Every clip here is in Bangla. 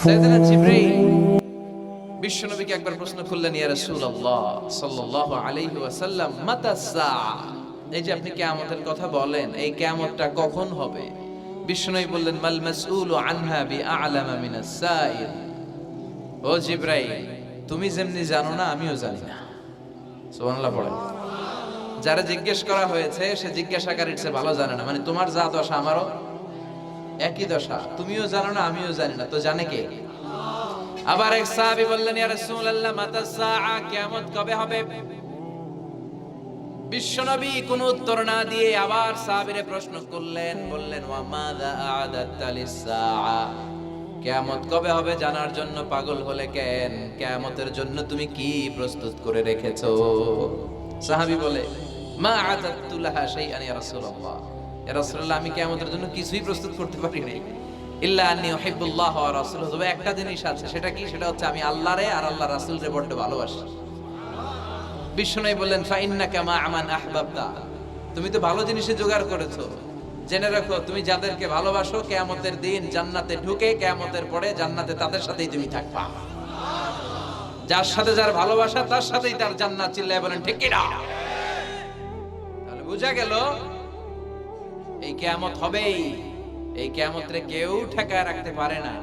সাইয়েদনা জিবরাইল বিশ্বনবীকে একবার প্রশ্ন করলেন, ইয়া রাসূলুল্লাহ সাল্লাল্লাহু আলাইহি ওয়াসাল্লাম, মাতা সাআ, এই যে আপনি কিয়ামতের কথা বলেন, এই কিয়ামতটা কখন হবে? বিশ্বনবী বললেন, মাল মাসউলু আনহা বিআ'লামা মিনাস সাইল। ও জিবরাইল, তুমি যেমনি জানো না আমিও জানি না। সুবহানাল্লাহ পড়েন। যারা জিজ্ঞেস করা হয়েছে সে জিজ্ঞাসাকারীর চেয়ে ভালো জানে না, মানে তোমার যা দশা আমারও একই দশা, তুমিও জানো না আমিও জানি না, তো জানে কে? আবার এক সাহাবী বললেন, ইয়া রাসূলুল্লাহ মাতা সাআ, কিয়ামত কবে হবে? বিশ্বনবী কোনো উত্তর না দিয়ে আবার সাহাবীরে প্রশ্ন করলেন, বললেন, ওয়া মাযা আ'দাতা লিস-সাআ, কিয়ামত কবে হবে জানার জন্য পাগল হলে কেন? কিয়ামতের জন্য তুমি কি প্রস্তুত করে রেখেছো? সাহাবী বলে, মা আ'দাতু লাহা শাইআন ইয়া রাসূলুল্লাহ, ইয়া রাসূলুল্লাহ আমি কিয়ামতের জন্য কিছুই প্রস্তুত করতে পারি নাই, ইল্লা আন্নী উহিব্বুল্লাহ ওয়া রাসূলুহু, তবে একটা জিনিস আছে, সেটা কি? সেটা হচ্ছে আমি আল্লাহরে আর আল্লাহর রাসূলরে বড় ভালোবাসি। বিশ্বনবী বললেন, ফা ইন্নাকা মা আমান আহবাবতা, তুমি তো ভালো জিনিসে জোগাড় করেছো, জেনে রাখো তুমি যাদেরকে ভালোবাসো কিয়ামতের দিন জান্নাতে ঢুকে কিয়ামতের পরে জান্নাতে তাদের সাথেই তুমি থাকবা। যার সাথে যার ভালোবাসা তার সাথেই তার জান্নাত। চিল্লায় বলেন ঠিক কি না? তাহলে বোঝা গেল এই কিয়ামত হবেই, এই কিয়ামতরে কেউ ঠেকায় রাখতে পারে না।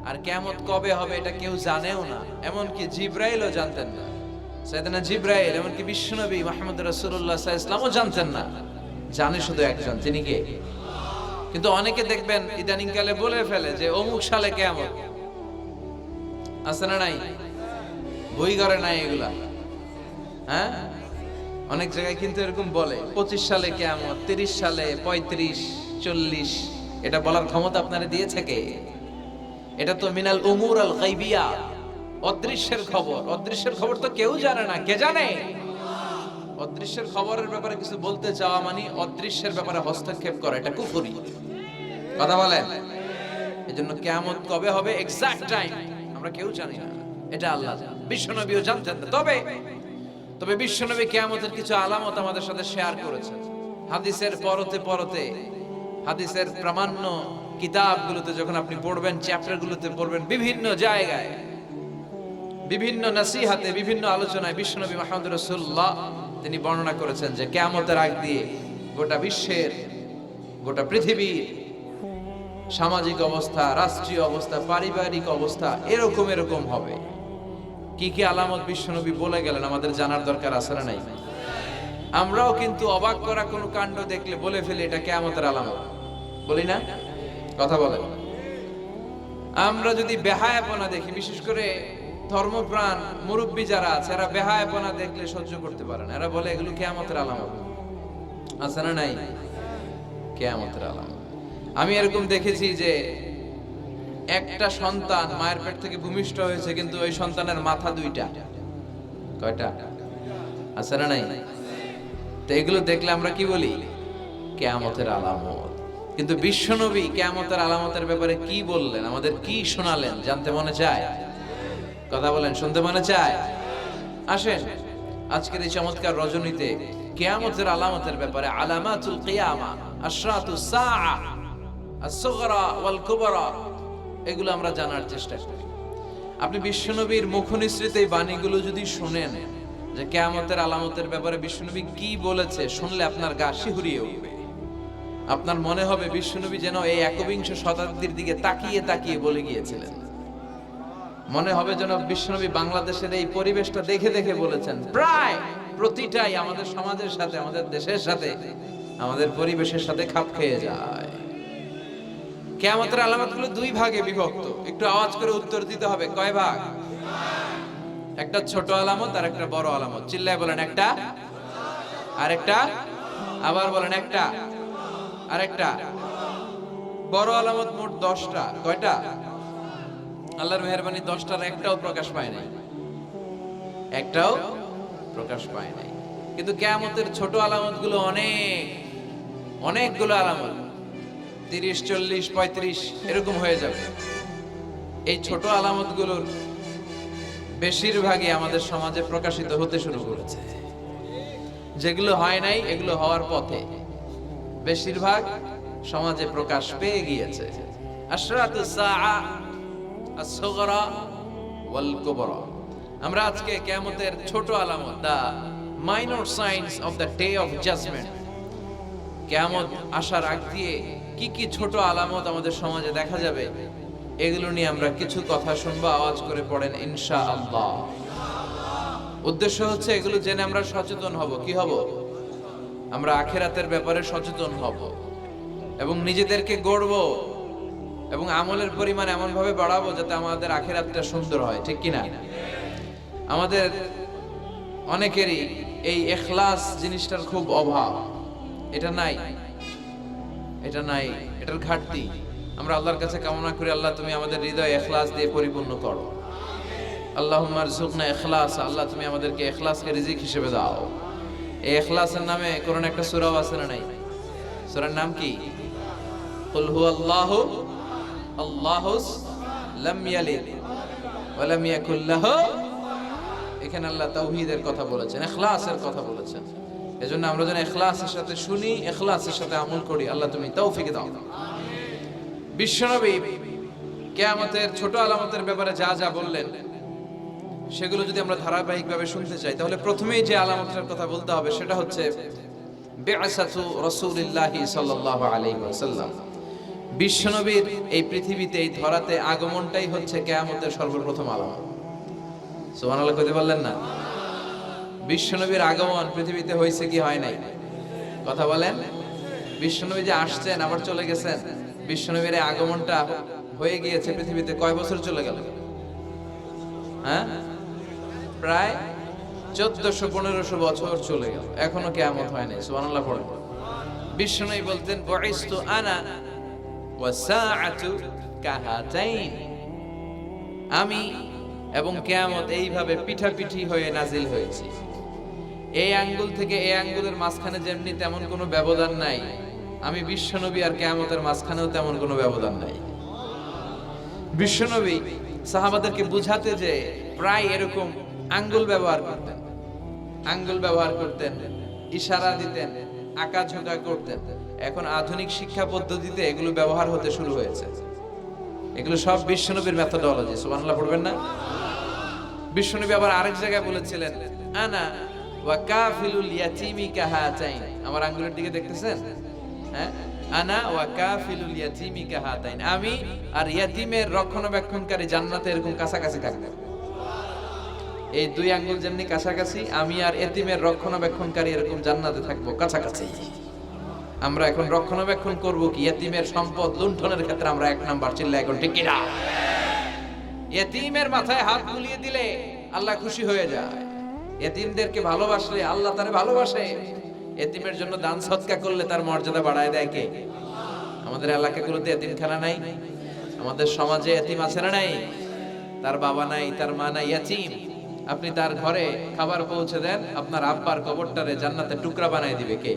আর কিয়ামত কবে হবে এটা কেউ জানেও না, এমনকি জিবরাইলও জানতেন না। সাইয়েদনা জিবরাইল, এমনকি বিশ্বনবী মুহাম্মদ রাসূলুল্লাহ সাল্লাল্লাহু আলাইহি ওয়াসাল্লামও জানতেন না, জানে শুধু একজন, তিনি কে? কিন্তু অনেকে দেখবেন ইদানিং কালে বলে ফেলে যে অমুক সালে কিয়ামত। আছে না নাই? বই করে নাই এগুলা? হ্যাঁ, অনেক জায়গায় কিন্তু এরকম বলে 25 সালে কিয়ামত, 30 সালে, 35, 40। এটা বলার ক্ষমতা আপনারা দিয়েছে কে? এটা তো মিনাল উমুর আল গায়বিয়া, অদৃশ্যের খবর। অদৃশ্যের খবর তো কেউ জানে না, কে জানে? অদৃশ্যের খবরের ব্যাপারে কিছু বলতে চাওয়া মানে অদৃশ্যের ব্যাপারে হস্তক্ষেপ করা, এটা কুফরি। কথা বলেন। এজন্য কিয়ামত কবে হবে এক্সাক্ট টাইম আমরা কেউ জানি না, এটা আল্লাহ জানেন, বিশ্বনবীও জানতেন না। তবে বিশ্বনবী কিয়ামতের কিছু আলামত আমাদের সাথে শেয়ার করেছেন। হাদিসের পরতে পরতে, হাদিসের প্রামাণ্য কিতাবগুলোতে যখন আপনি পড়বেন, চ্যাপ্টারগুলোতে পড়বেন, বিভিন্ন জায়গায়, বিভিন্ন নসিহাতে, বিভিন্ন আলোচনায় বিশ্বনবী মুহাম্মদ রাসূলুল্লাহ তিনি বর্ণনা করেছেন যে কিয়ামতের আগ দিয়ে গোটা বিশ্বের, গোটা পৃথিবীর সামাজিক অবস্থা, রাষ্ট্রীয় অবস্থা, পারিবারিক অবস্থা এরকম হবে। কি কি আলামত বিশ্বনবী বলে গেলেন আমাদের জানার দরকার আছে না নাই? আমরাও কিন্তু অবাক করা কোনো কাণ্ড দেখলে বলে ফেলি এটা কিয়ামতের আলামত, বলি না? কথা বলেন। আমরা যদি বেহায়াপনা দেখি, বিশেষ করে ধর্মপ্রাণ মুরব্বী যারা আছে, এরা বেহায়াপনা দেখলে সহ্য করতে পারে না, এরা বলে এগুলো কিয়ামতের আলামত। আছে না নাই? কিয়ামতের আলামত। আমি এরকম দেখেছি যে একটা সন্তান মায়ের পেট থেকে ভূমিষ্ঠ হয়েছে, কিন্তু ওই সন্তানের মাথা দুইটা। কয়টা? আছে না নাই? তো এগুলো দেখলে আমরা কি বলি? কিয়ামতের আলামত। কিন্তু বিশ্বনবী কিয়ামতের আলামতের ব্যাপারে কি বললেন, আমাদের কি শোনালেন, জানতে মনে চায়? কথা বলেন, শুনতে মনে চায়? আসেন আজকের এই চমৎকার রজনীতে কিয়ামতের আলামতের ব্যাপারে, আলামাতুল কিয়ামা, আশরাতুস সাআ, আস-সুগরা ওয়াল কুবরা, এগুলো আমরা জানার চেষ্টা করি। আপনি বিশ্বনবীর মুখনিসৃত এই বাণীগুলো যদি শুনেন যে কিয়ামতের আলামতের ব্যাপারে বিশ্বনবী কি বলেছে, শুনলে আপনার গা শিহরিয়ে উঠবে। আপনার মনে হবে বিশ্বনবী যেন এই একবিংশ শতাব্দীর দিকে তাকিয়ে তাকিয়ে বলে গিয়েছিলেন। মনে হবে যেন বিশ্বনবী বাংলাদেশের এই পরিবেশটা দেখে দেখে বলেছেন। প্রায় প্রতিটাই আমাদের সমাজের সাথে, আমাদের দেশের সাথে, আমাদের পরিবেশের সাথে খাপ খেয়ে যায়। কিয়ামতের আলামতগুলো দুই ভাগে বিভক্ত। একটু আওয়াজ করে উত্তর দিতে হবে, কয় ভাগ? একটা ছোট আলামত আর একটা বড় আলামত। চিল্লায় বলেন একটা, আরেকটা, আবার বলেন একটা, আরেকটা। বড় আলামত মোট 10টা। কয়টা? আল্লাহর মেহেরবানি 10টার একটাও প্রকাশ পায় নাই, একটাও প্রকাশ পায় নাই। কিন্তু কিয়ামতের ছোট আলামতগুলো অনেকগুলো আলামত, 30, 40, 35 এরকম হয়ে যাবে। এই ছোট আলামতগুলোর বেশিরভাগই আমাদের সমাজে প্রকাশিত হতে শুরু করেছে। যেগুলো হয় নাই এগুলো হওয়ার পথে, বেশিরভাগ সমাজে প্রকাশ পেয়ে গিয়েছে। আশরাতুস সাআ, আস-সুগরা ওয়াল কুবরা। আমরা আজকে কিয়ামতের ছোট আলামত, the minor signs of the day of judgement, কিয়ামত আসার আগ দিয়ে কি কি ছোট আলামত আমাদের সমাজে দেখা যাবে, এগুলো নিয়ে আমরা কিছু কথা শুনবো। আওয়াজ করে পড়েন ইনশাআল্লাহ। উদ্দেশ্য হচ্ছে এগুলো জেনে আমরা সচেতন হব। কি হব? আমরা আখিরাতের ব্যাপারে সচেতন হব এবং নিজেদেরকে গড়ব এবং আমলের পরিমাণ এমন ভাবে বাড়াবো যাতে আমাদের আখিরাতটা সুন্দর হয়। ঠিক কিনা? আমাদের অনেকেরই এই ইখলাস জিনিসটার খুব অভাব। এটা নাই, এটার ঘাটতি। আমরা আল্লাহর কাছে কামনা করি, আল্লাহ তুমি আমাদের হৃদয় ইখলাস দিয়ে পরিপূর্ণ করো। আল্লাহুম্মা রযুকনা ইখলাস, আল্লাহ তুমি আমাদেরকে ইখলাসকে রিজিক হিসেবে দাও। এই ইখলাসের নামে কোরআনে একটা সূরাও আছে না নাই? সূরার নাম কি? কুল হুয়াল্লাহু আল্লাহুস লাম ইয়ালিদ ওয়া লাম ইয়াকুল লাহু। এখানে আল্লাহ তাওহীদের কথা বলেছেন, ইখলাসের কথা বলেছেন। এজন্য আমরা যেন ইখলাসের সাথে শুনি, ইখলাসের সাথে আমল করি। আল্লাহ তুমি তৌফিক দাও। বিশ্বনবী কিয়ামতের ছোট আলামতের ব্যাপারে যা যা বললেন সেগুলো যদি আমরা ধারাবাহিকভাবে শুনতে চাই, তাহলে প্রথমেই যে আলামতের কথা বলতে হবে সেটা হচ্ছে বিআসাতু রাসূলিল্লাহি সাল্লাল্লাহু আলাইহি ওয়াসাল্লাম। বিশ্বনবীর এই পৃথিবীতে, এই ধরাতে আগমনটাই হচ্ছে কিয়ামতের সর্বপ্রথম আলামত। সুবহানাল্লাহ কইতে পারলেন না? বিশ্বনবীর আগমন পৃথিবীতে হয়েছে কি হয় নাই? কথা বলেন। বিশ্বনবী যে আসছেন আবার চলে গেছেন, বিশ্বনবীর এই আগমনটা হয়ে গিয়েছে পৃথিবীতে কয় বছর চলে গেল? হ্যাঁ, প্রায় 1400-1500 বছর চলে গেল, এখনো কিয়ামত হয় নাই। সুবহানাল্লাহ পড়েন। বিশ্বনবী বলতেন বুইসতু আনা ওয়া সাআতু কাহাতাইন, আমি এবং কিয়ামত এইভাবে পিঠাপিঠি হয়ে নাজিল হয়েছে। এই আঙ্গুল থেকে এই আঙ্গুলের মাঝখানে যেমনি তেমন কোনো ব্যবধান নাই, আমি বিশ্বনবী আর কিয়ামতের মাঝখানেও তেমন কোনো ব্যবধান নাই। বিশ্বনবী সাহাবাদেরকে বুঝাতে যে প্রায় এরকম আঙ্গুল ব্যবহার করতেন, ইশারা দিতেন, আঁকাঝোঁকা করতেন। এখন আধুনিক শিক্ষা পদ্ধতিতে এগুলো ব্যবহার হতে শুরু হয়েছে। এগুলো সব বিশ্বনবীর মেথোডোলজি। সুবহানাল্লাহ পড়বেন না? বিশ্বনবী আবার আরেক জায়গায় বলেছিলেন আনা ওয়া কাফিলুল ইয়াতীমি কাহাতাইন। আমার আঙ্গুলের দিকে দেখতেছেন? হ্যাঁ, আনা ওয়া কাফিলুল ইয়াতীমি কাহাতাইন, আমি আর ইয়াতীমের রক্ষণাবেক্ষণকারী জান্নাতে এরকম কাছাকাছি থাকবে। এই দুই আঙ্গুল যেমনি কাছাকাছি, আমি আর ইয়াতীমের রক্ষণাবেক্ষণকারী এরকম জান্নাতে থাকবো কাছাকাছি। আমরা এখন রক্ষণাবেক্ষণ করব কি? ইয়াতীমের সম্পদ লুণ্ঠনের ক্ষেত্রে আমরা এক নাম্বার। চিল্লা এখন ঠিক কিনা? ইয়াতীমের মাথায় হাত বুলিয়ে দিলে আল্লাহ খুশি হয়ে যায়। ইয়াতীমদেরকে ভালোবাসলে আল্লাহ তারে ভালোবাসে। ইয়াতীমের জন্য দান সদকা করলে তার মর্যাদা বাড়ায় দেয় কে? আমাদের এলাকাগুলোতে ইয়াতীমখানা নাই? আমাদের সমাজে ইয়াতীম আছে না নাই? তার বাবা নাই, তার মা নাই, ইয়াতীম। আপনি তার ঘরে খাবার পৌঁছে দেন, আপনার আব্বার কবরটারে জান্নাতের টুকরা বানায় দিবে কে?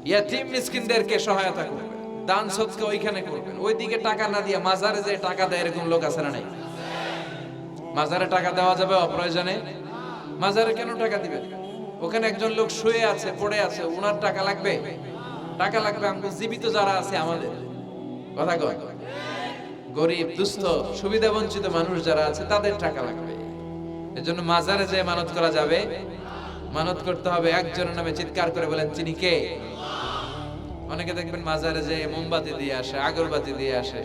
ইয়াতীম মিসকিনদেরকে সহায়তা করবেন, দান সদকা ওইখানে করবেন। ওইদিকে টাকা না দিয়ে মাজারে যে টাকা দেয় এরকম লোক আছে না নাই? মাজারে টাকা দেওয়া যাবে অপ্রয়োজনে? মাজারে কেন টাকা দিবেন? ওখানে একজন লোক শুয়ে আছে, পড়ে আছে, ওনার টাকা লাগবে? টাকা লাগবে আমাদের জীবিত যারা আছে, আমাদের কথা কয়, গরিব দুস্থ সুবিধা বঞ্চিত মানুষ যারা আছে তাদের টাকা লাগবে। এজন্য মাজারে যে মানত করা যাবে, মানত করতে হবে একজনের নামে। চিৎকার করে বলেন তিনি কে? অনেকে দেখবেন মাজারে যে মোমবাতি দিয়ে আসে, আগরবাতি দিয়ে আসে,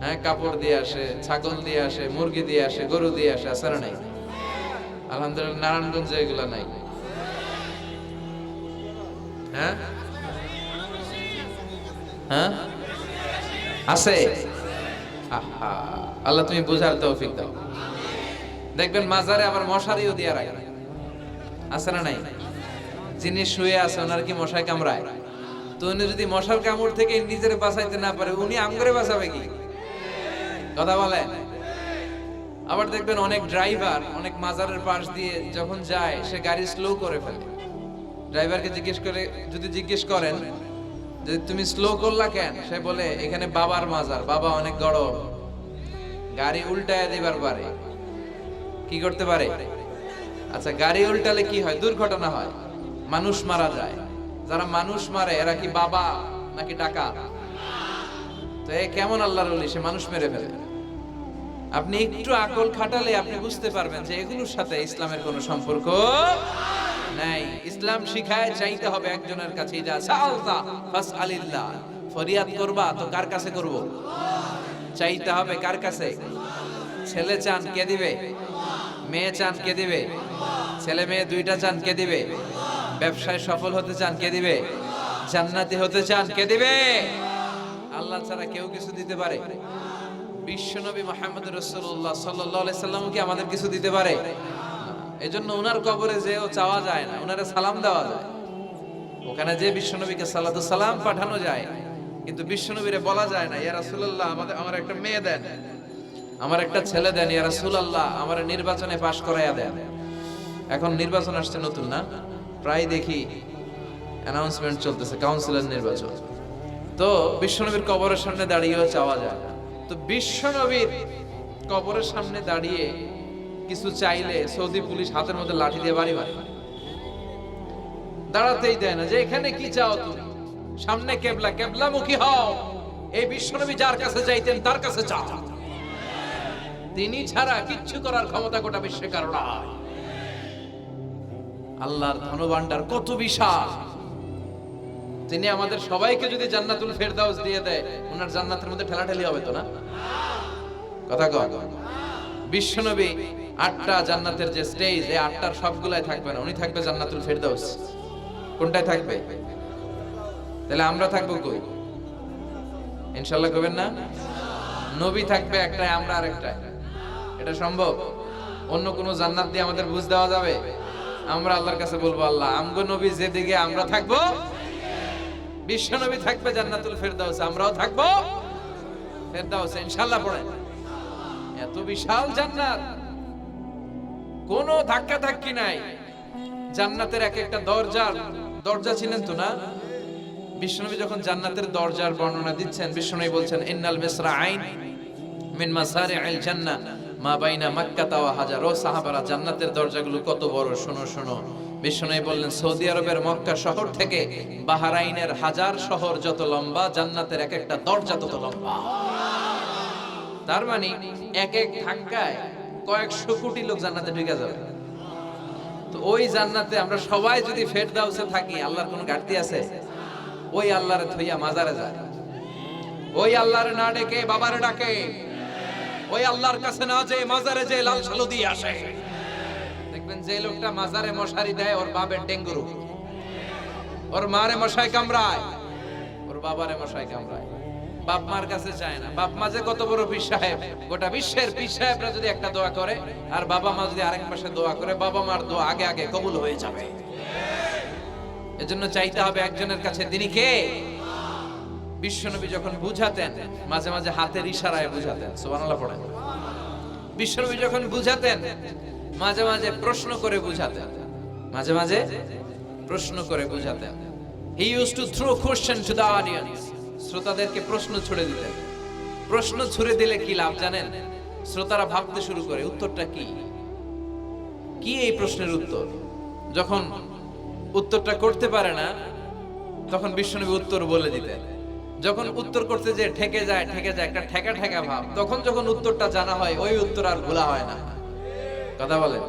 হ্যাঁ, কাপড় দিয়ে আসে, ছাগল দিয়ে আসে, মুরগি দিয়ে আসে, গরু দিয়ে আসে, আছে না নাই? আলহামদুলিল্লাহ নারায়ণগঞ্জে এগুলা নাই। হ্যাঁ হ্যাঁ আছে। আল্লাহ তুমি বুঝার তৌফিক দাও। দেখবেন মাজারে আবার মশারিও দিয়ে রাখে, আছে না নাই? যিনি শুয়ে আছে ওনার কি মশায় কামড়ায়? তো উনি যদি মশার কামড় থেকে নিজের বাঁচাইতে না পারে, উনি আমগরে বাঁচাবে কি? কথা বলে। আবার দেখবেন অনেক ড্রাইভার অনেক মাজারের পাশ দিয়ে যখন যায় সে গাড়ি স্লো করে ফেলে। ড্রাইভারকে জিজ্ঞেস করেন যে তুমি স্লো করলা কেন? সে বলে এখানে বাবার মাজার, বাবা অনেক গরম। গাড়ি উল্টায় দিবার পারে, কি করতে পারে? আচ্ছা, গাড়ি উল্টালে কি হয়? দুর্ঘটনা হয়, মানুষ মারা যায়। যারা মানুষ মারে এরা কি বাবা নাকি টাকা? তো এ কেমন আল্লাহর ওলি? সে মানুষ মেরে ফেলে। আপনি একটু আকল খাটালে আপনি বুঝতে পারবেন যে এগুলোর সাথে ইসলামের কোনো সম্পর্ক নাই। ইসলাম শিখায় চাইতে হবে একজনের কাছে, যা সালতা ফাসআলিল্লাহ, ফরিয়াদ করবা তো কার কাছে করব? চাইতে হবে কার কাছে? ছেলে চান কে দিবে? মেয়ে চান কে দিবে? ছেলে মেয়ে দুইটা চান কে দিবে? ব্যবসায় সফল হতে চান কে দিবে? জান্নাতি হতে চান কে দিবে? আল্লাহ ছাড়া কেউ কিছু দিতে পারে? বিশ্বনবী মুহাম্মদ রাসূলুল্লাহ সাল্লাল্লাহু আলাইহি সাল্লাম কি আমাদের কিছু দিতে পারে? এজন্য ওনার কবরে যেও চাওয়া যায় না, ওনারে সালাম দেওয়া যায়। ওখানে যে বিশ্বনবীকে সালাতু সালাম পাঠানো যায়, কিন্তু বিশ্বনবীরে বলা যায় না ইয়া রাসূলুল্লাহ আমার একটা মেয়ে দেন, আমার একটা ছেলে দেন, ইয়া রাসূলুল্লাহ আমার নির্বাচনে পাশ করাইয়া দেন। এখন নির্বাচন আসছে নতুন না, প্রায় দেখি অ্যানাউন্সমেন্ট চলতেছে কাউন্সিলর নির্বাচন। তো বিশ্বনবীর কবরের সামনে দাঁড়িয়েও চাওয়া যায় না। তো বিশ্বনবীর কবরের সামনে দাঁড়িয়ে কিছু চাইলে সৌদি পুলিশ হাতের মধ্যে লাঠি দিয়ে বাড়ি মারে, দাঁড়াতেই দেয় না। যে এখানে কি চাও তুমি? সামনে কেবলা, কেবলামুখী হও। এই বিশ্বনবী যার কাছে চাইতেন তার কাছে চাও, তিনি ছাড়া কিচ্ছু করার ক্ষমতা গোটা বিশ্বে কারো নাই। আল্লাহর ধনভাণ্ডার কত বিশাল! তিনি আমাদের সবাইকে যদি জান্নাতুল ফেরদাউস দিয়ে দেয়, ওনার জান্নাতের মধ্যে ঠেলাঠেলি হবে তো না? কথা কন। বিশ্বনবী 8টা জান্নাতের যে স্টেজ, এই 8টার সবগুলাই থাকবে না, উনি থাকবে জান্নাতুল ফেরদাউস। কোনটায় থাকবে? তাহলে আমরা থাকবো কই? ইনশাআল্লাহ কবেন না? নবী থাকবে একটাই, আমরা আরেকটায়। এটা সম্ভব? অন্য কোন জান্নাত দিয়ে আমাদের বুঝ দেওয়া যাবে? আমরা আল্লাহর কাছে বলবো, আল্লাহ আমগো নবী যেদিকে আমরা থাকবো, বিশ্ব নবী থাকবে জান্নাতুল ফেরদাউস, আমরাও থাকবো ফেরদাউস ইনশাআল্লাহ। পড়েন, এত বিশাল জান্নাত, কোনো ধাক্কা ধাক্কি নাই। জান্নাতের এক একটা দরজা ছিলেন তো না? বিশ্বনবী যখন জান্নাতের দরজার বর্ণনা দিচ্ছেন, বিশ্বনবী বলছেন ইন্নাল মিসরাআইন মিন মাসারি'আল জান্নাহ মা বাইনা মাক্কাহ ওয়া হাজার। ও সাহাবারা, জান্নাতের দরজাগুলো কত বড় শোনো শোনো। বিশ্বনবী বললেন সৌদি আরবের মক্কা শহর থেকে বাহরাইনের হাজার শহর যত লম্বা, জান্নাতের এক একটা দরজা তত লম্বা। তার মানে এক এক ধাক্কায় কয়েকশো কোটি লোক জান্নাতে ঢুকে যাবে। তো ওই জান্নাতে আমরা সবাই যদি ফেরদাউসে থাকি, আল্লাহর কোনো ঘাটতি আছে? ওই আল্লাহরে থইয়া মাজারে যায়, ওই আল্লাহরে না ডেকে বাবারে ডাকে, ওই আল্লাহর কাছে না যে মাজারে যে লাল সালু দিয়ে আসে। দেখবেন যে লোকটা মাজারে মশারি দেয়, ওর বাবার ডেঙ্গু রোগ, ওর মারে মশাই কামড়ায়, ওর বাবারে মশাই কামড়ায়। বাপ মার কাছে যায় না। বাপ মা যে কত বড় পীর সাহেব, গোটা বিশ্বের পীর সাহেবরা যদি একটা দোয়া করে আর বাবা মা যদি আরেক পাশে দোয়া করে, বাবা মার দোয়া আগে আগে কবুল হয়ে যাবে। এজন্য চাইতে হবে একজনের কাছে, তিনি কে? বিশ্বনবী যখন বুঝাতেন, মাঝে মাঝে হাতের ইশারায় বুঝাতেন। সুবহানাল্লাহ পড়েন। বিশ্বনবী যখন বুঝাতেন, মাঝে মাঝে প্রশ্ন করে বুঝাতেন, মাঝে মাঝে প্রশ্ন করে বুঝাতেন। He used to throw question to the audience. শ্রোতাদেরকে প্রশ্ন ছুড়ে দিতেন। প্রশ্ন ছুড়ে দিলে কি লাভ জানেন? শ্রোতারা ভাবতে শুরু করে উত্তরটা কি, কি এই প্রশ্নের উত্তর। যখন উত্তরটা করতে পারে না, তখন বিশ্বনবী উত্তর বলে দিতেন। যখন উত্তর করতে যে ঠেকে যায় একটা ঠেকা ঠেকা ভাব, তখন যখন উত্তরটা জানা হয়, ওই উত্তর আর ভোলা হয় না। কথা বলেন।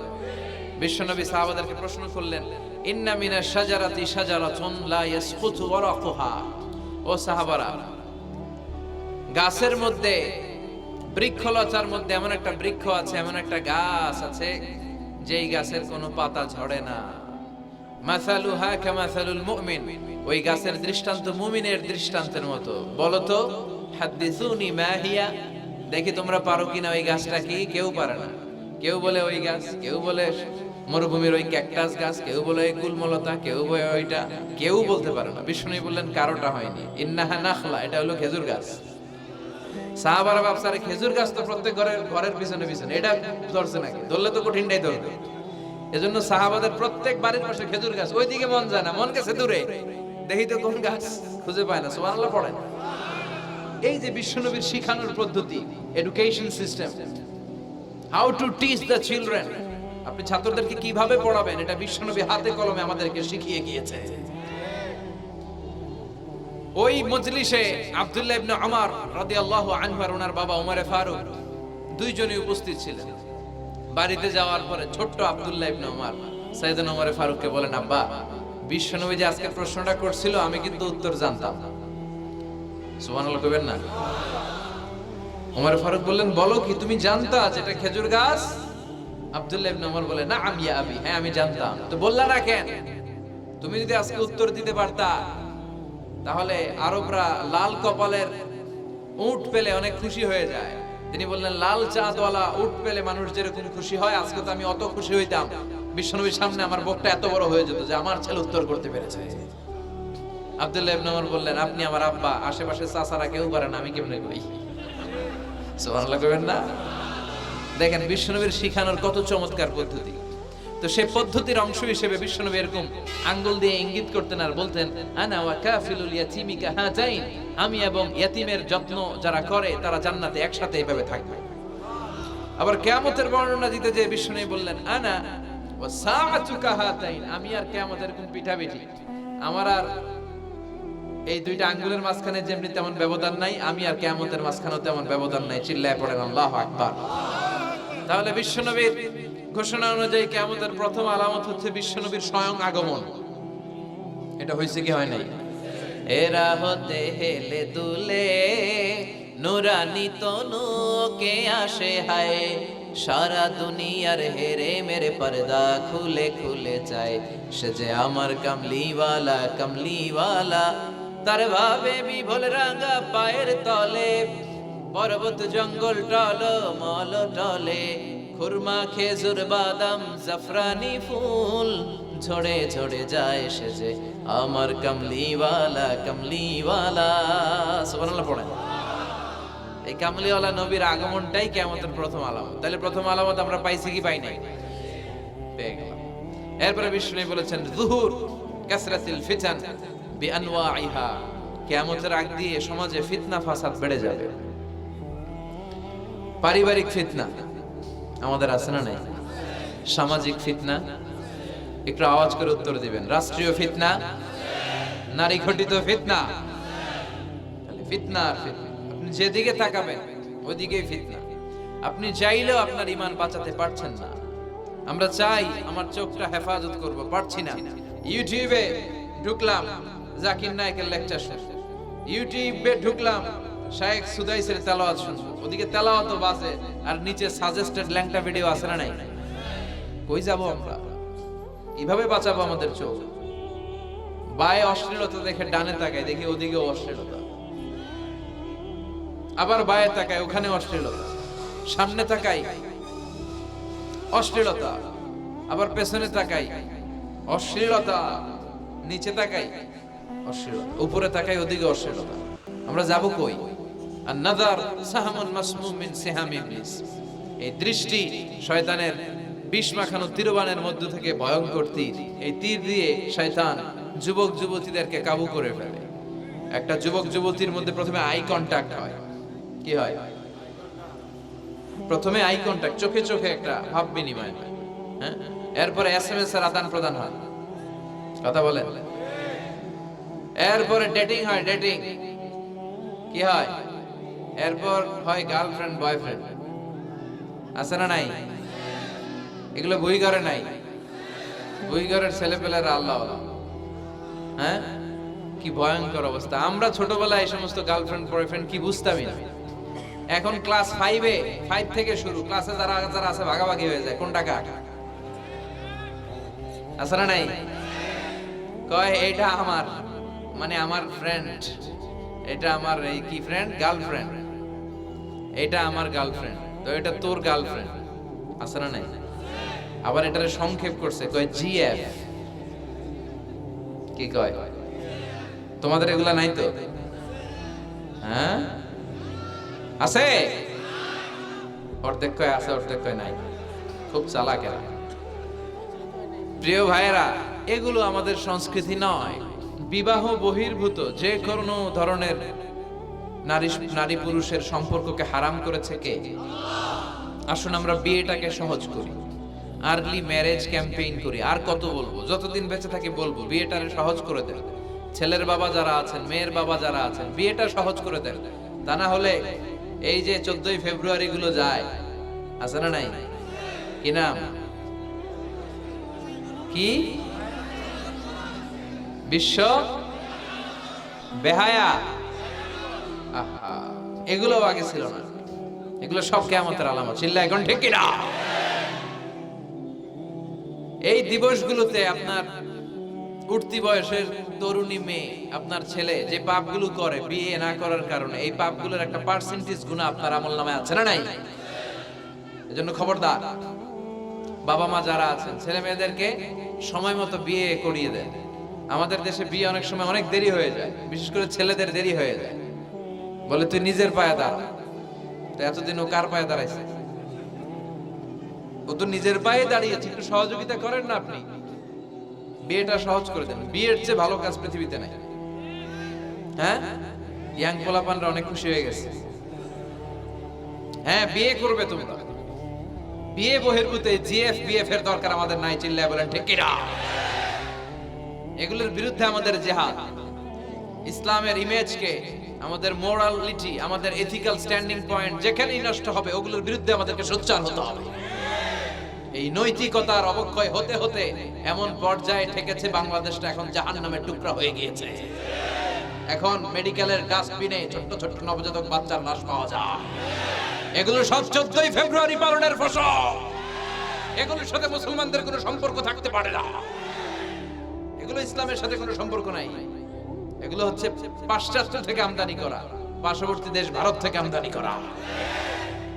বিশ্বনবী সাহাবাদেরকে প্রশ্ন করলেন, ইন্না মিনাশ শাজারাতি শাজারাতুন লা ইয়াসকুতু ওয়ারাকুহা। ও সাহাবারা, গাছের মধ্যে, বৃক্ষলতার মধ্যে এমন একটা বৃক্ষ আছে, এমন একটা গাছ আছে, যেই গাছের কোনো পাতা ঝরে না। মাসালুহা কামাসালুল মুমিন। ওই গাছের দৃষ্টান্ত মুমিনের দৃষ্টান্তের মতো। বলো তো, হাদিসুনি মা হিয়া, দেখি তোমরা পারো কিনা ওই গাছটা কি? কেউ পারে না। কেউ বলে ওই গাছ, কেউ বলে মরুভূমির ওই ক্যাকটাস গাছ, কেউ বলে ওই গুলমলতা, কেউ বলে ওইটা, কেউ বলতে পারে না। বিষ্ণু বললেন কারোটা হয়নি। ইন্নাহা নাখলা, এটা হলো খেজুর গাছ। সাহাবারা ভাবছে খেজুর গাছ তো প্রত্যেক ঘরের পিছনে পিছনে, এটা ধরছে নাকি? ধরলে তো কঠিনটাই ধরবে। এজন্য সাহাবাদের প্রত্যেক বাড়ির পাশে খেজুর গাছ। ওইদিকে মন যায় না, মন গেছে দূরে, দেখি তো কোন গাছ, খুঁজে পায় না। সুবহানাল্লাহ পড়েন। এই যে বিশ্বনবীর শিখানোর পদ্ধতি, education system, how to teach the children, আপনি ছাত্রদেরকে কিভাবে পড়াবেন, এটা বিশ্বনবী হাতে কলমে আমাদেরকে শিখিয়ে গিয়েছে। ওই মজলিসে আব্দুল্লাহ ইবনে উমর রাদিয়াল্লাহু আনহু আর ওনার বাবা উমরে ফারুক দুইজনই উপস্থিত ছিলেন। বাড়িতে যাওয়ার পরে ছোট্ট আব্দুল্লাহ ইবনে ওমর সাইয়েদনা ওমর ফারুককে বলেন, আব্বা, বিশ্বনবী যে আজকে প্রশ্নটা করছিল আমি কিন্তু উত্তর জানতাম। সুবহানাল্লাহ কইবেন না? ওমর ফারুক বললেন, বলো কি, তুমি জানতা যেটা খেজুর গাছ? আব্দুল্লাহ ইবনে ওমর বলে, না আমি আবি, হ্যাঁ আমি জানতাম। তো বললা না কেন? তুমি যদি আজকে উত্তর দিতে পারতা তাহলে আরবরা লাল কপালের উট পেলে অনেক খুশি হয়ে যায়। তিনি বললেন, লাল চাঁদওয়ালা উট পেলে মানুষ যেরকম খুশি হয়, আজকে তো আমি অত খুশি হইতাম, বিশ্বনবীর সামনে আমার বুকটা এত বড় হয়ে যেত যে আমার ছেলে উত্তর করতে পেরেছে। আব্দুল্লাহ ইবনে ওমর বললেন, আপনি আমার আব্বা, আশেপাশে চাচারা কেউ পারে না, আমি কেমনে করি? সুবহানাল্লাহ কইবেন না? দেখেন বিশ্বনবীর শিখানোর কত চমৎকার পদ্ধতি। তো সেই পদ্ধতির অংশ হিসেবে বিশ্বনবী এরকম আঙ্গুল দিয়ে ইঙ্গিত করতেন আর বলতেন, আনা ওয়া কাফিলুল ইয়াতীমি কাহাতাইন, আমি এবং ইয়াতীমের যত্ন যারা করে তারা জান্নাতে একসাথে এইভাবে থাকবে। আবার কিয়ামতের বর্ণনা দিতে যে বিশ্বনবী বললেন, আনা ওয়া সাআতু কাহাতাইন, আমি আর কিয়ামতের এরকম পিঠাপিঠি, আমার আর এই দুইটা আঙ্গুলের মাঝখানে যেমনি তেমন ব্যবধান নাই, আমি আর কিয়ামতের মাঝখানেও তেমন ব্যবধান নাই। চিল্লায় পড়েন আল্লাহু আকবার। তাহলে বিশ্বনবীর ঘোষণা অনুযায়ী কিয়ামতের প্রথম আলামত হচ্ছে বিশ্বনবীর স্বয়ং আগমন। এটা হয়েছে কি হয় নাই? এরা হতে হেলে দুলে নুরানি তনুকে আসে হায়, সারা দুনিয়ার হেরে মেরে পর্দা খুলে খুলে যায়, সে যে আমার কামলিওয়ালা কামলিওয়ালা, তার ভাবে বিভোল রাঙা পায়ের তলে, পর্বত জঙ্গল টল মল টলে, খুরমা খেজুর বাদাম জাফরানি ফুল ঝরে ঝরে যায়, সে যে আমার কামলিওয়ালা কামলিওয়ালা। সুবহানাল্লাহ পড়েন। এই কামলিওয়ালা নবীর আগমনটাই কিয়ামতের প্রথম আলামত। তাহলে প্রথম আলামত আমরা পাইছি কি পাই নাই? পেয়ে গেলাম। এরপরে বিষ্ণু বলেছেন, যুহুর কাসরাতিল ফিতান বিআনওয়াইহা, কিয়ামতের আগ দিয়ে সমাজে ফিতনা ফাসাদ বেড়ে যাবে। পারিবারিক ফিতনা আমাদের আছে না নাই? সামাজিক ফিতনা, একটু আওয়াজ করে উত্তর দিবেন। রাষ্ট্রীয় ফিতনা, নারী ঘটিত ফিতনা, ফিতনা আর ফিতনা। আপনি যেদিকে তাকাবেন ওইদিকেই ফিতনা। আপনি চাইলেও আপনার ঈমান বাঁচাতে পারছেন না। আমরা চাই আমার চোখটা হেফাজত করব, পারছি না। ইউটিউবে ঢুকলাম, জাকির নায়েকের লেকচার শুনবো, ইউটিউবে ঢুকলাম, শায়েখ সুদাইসের তেলাওয়াত শুনবো, ওদিকে তেলাওয়াতও বাজে আর নিচে সাজেস্টেড ল্যাংটা ভিডিও আছে না নাই? কই যাব আমরা? কিভাবে বাঁচাবো আমাদের চোখ? বায়ে অশ্লীলতা দেখে ডানে তাকায়, দেখি ওদিকেও অশ্লীলতা, আবার বায়ে তাকায়, ওখানে অশ্লীলতা, সামনে তাকাই অশ্লীলতা, আবার পেছনে তাকাই অশ্লীলতা, নিচে তাকাই অশ্লীলতা, উপরে তাকাই ওদিকে অশ্লীলতা। আমরা যাব কই? আর নাযার সাহামুন মাসমুম মিন সিহামি ইবলিস, এই দৃষ্টি শয়তানের বিষ মাখানো তীরবানের মধ্য থেকে ভয়ঙ্কর তীর। এই তীর দিয়ে শয়তান যুবক যুবতীদেরকে কাবু করে ফেলে। একটা যুবক যুবতীর মধ্যে প্রথমে আই কন্টাক্ট হয়। কি হয়? প্রথমে আই কন্টাক্ট, চোখে চোখে একটা ভাব বিনিময় হয়, হ্যাঁ? এরপরে এসএমএস এর আদান প্রদান হয়, কথা বলেন। এরপরে ডেটিং হয়, ডেটিং কি হয়? এরপর হয় গার্লফ্রেন্ড বয়ফ্রেন্ড, আছে না নাই? এগুলো বই করে নাই? বই ঘরের ছেলেপেলেরা আল্লাহ, হ্যাঁ, কি ভয়ঙ্কর অবস্থা। আমরা ছোটবেলায় এই সমস্ত গার্লফ্রেন্ড বয়ফ্রেন্ড কি বুঝতামই না। এখন ক্লাস 5 থেকে শুরু, ক্লাসে যারা যারা আছে ভাগাভাগি হয়ে যায়, কোনটা কার আছে না নাই? কয় এটা আমার, মানে আমার ফ্রেন্ড, এটা আমার এই কি ফ্রেন্ড, গার্লফ্রেন্ড, এটা আমার গার্লফ্রেন্ড, তো এটা তোর গার্লফ্রেন্ড, আছে না নাই? আবার এটারে সংক্ষেপ করছে, কয় জিএফ। কি কয়? তোমাদের এগুলা নাই তো? হ্যাঁ আছে, অর্ধেক কয় আছে, অর্ধেক কয় নাই। খুব চালাক এরা। প্রিয় ভাইয়েরা, এগুলো আমাদের সংস্কৃতি নয়। বিবাহ বহির্ভূত যে কোনো ধরনের নারী পুরুষের সম্পর্ককে হারাম করেছে কে? আসুন আমরা বিয়েটাকে সহজ করি, আর্লি ম্যারেজ ক্যাম্পেইন করি। আর কত বলবো? যতদিন বেঁচে থাকি বলবো, বিয়েটারে সহজ করে দেন। ছেলের বাবা যারা আছেন, মেয়ের বাবা যারা আছেন, বিয়েটা সহজ করে দেন। তা না হলে এই যে 14ই ফেব্রুয়ারি গুলো যায়, আছে না নাই? কি নাম? কি? বিশ্ব বেহায়া। আহা, এগুলো আগে ছিল না। এগুলো সব কিয়ামতের আলামত। চিল্লায় এখন ঠিক কিনা? এই দিবসগুলোতে আপনার উঠতি বয়সের তরুণী মেয়ে, আপনার ছেলে যে পাপগুলো করে বিয়ে না করার কারণে, এই পাপগুলোর একটা পার্সেন্টেজ গুনাহ আপনার আমলনামায় আছে না নাই? এজন্য খবরদার, বাবা মা যারা আছেন ছেলে মেয়েদেরকে সময় মতো বিয়ে করিয়ে দেন। আমাদের দেশে বিয়ে অনেক সময় অনেক দেরি হয়ে যায়, বিশেষ করে ছেলেদের দেরি হয়ে যায়। বলে তুই নিজের পায়ে দাঁড়া। তো এতদিন ও কার পায়ে দাঁড়াইছে? ও তো নিজের পায়ে দাঁড়িয়েছে, একটু সহযোগিতা করেন না আপনি, বিয়েটা সহজ করে দেন। বিয়ের চেয়ে ভালো কাজ পৃথিবীতে নাই। হ্যাঁ, ইয়াং পোলাপানরা অনেক খুশি হয়ে গেছে। হ্যাঁ, বিয়ে করবে তোমরা। বিয়ে বহির্ভূতে জিএফ বিএফ এর দরকার আমাদের নাই। চিল্লায় বলেন ঠিক কিনা? এগুলোর বিরুদ্ধে আমাদের জিহাদ। ইসলামের ইমেজকে, আমাদের মোরালিটি, আমাদের এথিক্যাল স্ট্যান্ডিং পয়েন্ট যেখানেই নষ্ট হবে, ওগুলোর বিরুদ্ধে আমাদেরকে সোচ্চার হতে হবে। এই নৈতিকতার অবক্ষয় হতে হতে এমন পর্যায়ে ঠেকেছে বাংলাদেশটা এখন জাহান্নামের টুকরা হয়ে গিয়েছে। এখন মেডিকেলের ডাস্টবিনে ছোট্ট ছোট্ট নবজাতক বাচ্চার লাশ পাওয়া যায়। এগুলো সব 14ই ফেব্রুয়ারি পালনের ফসল। এগুলোর সাথে মুসলমানদের কোনো সম্পর্ক থাকতে পারে না। এগুলো ইসলামের সাথে কোনো সম্পর্ক নাই। এগুলো হচ্ছে পাশ্চাত্য থেকে আমদানি করা, পার্শ্ববর্তী দেশ ভারত থেকে আমদানি করা।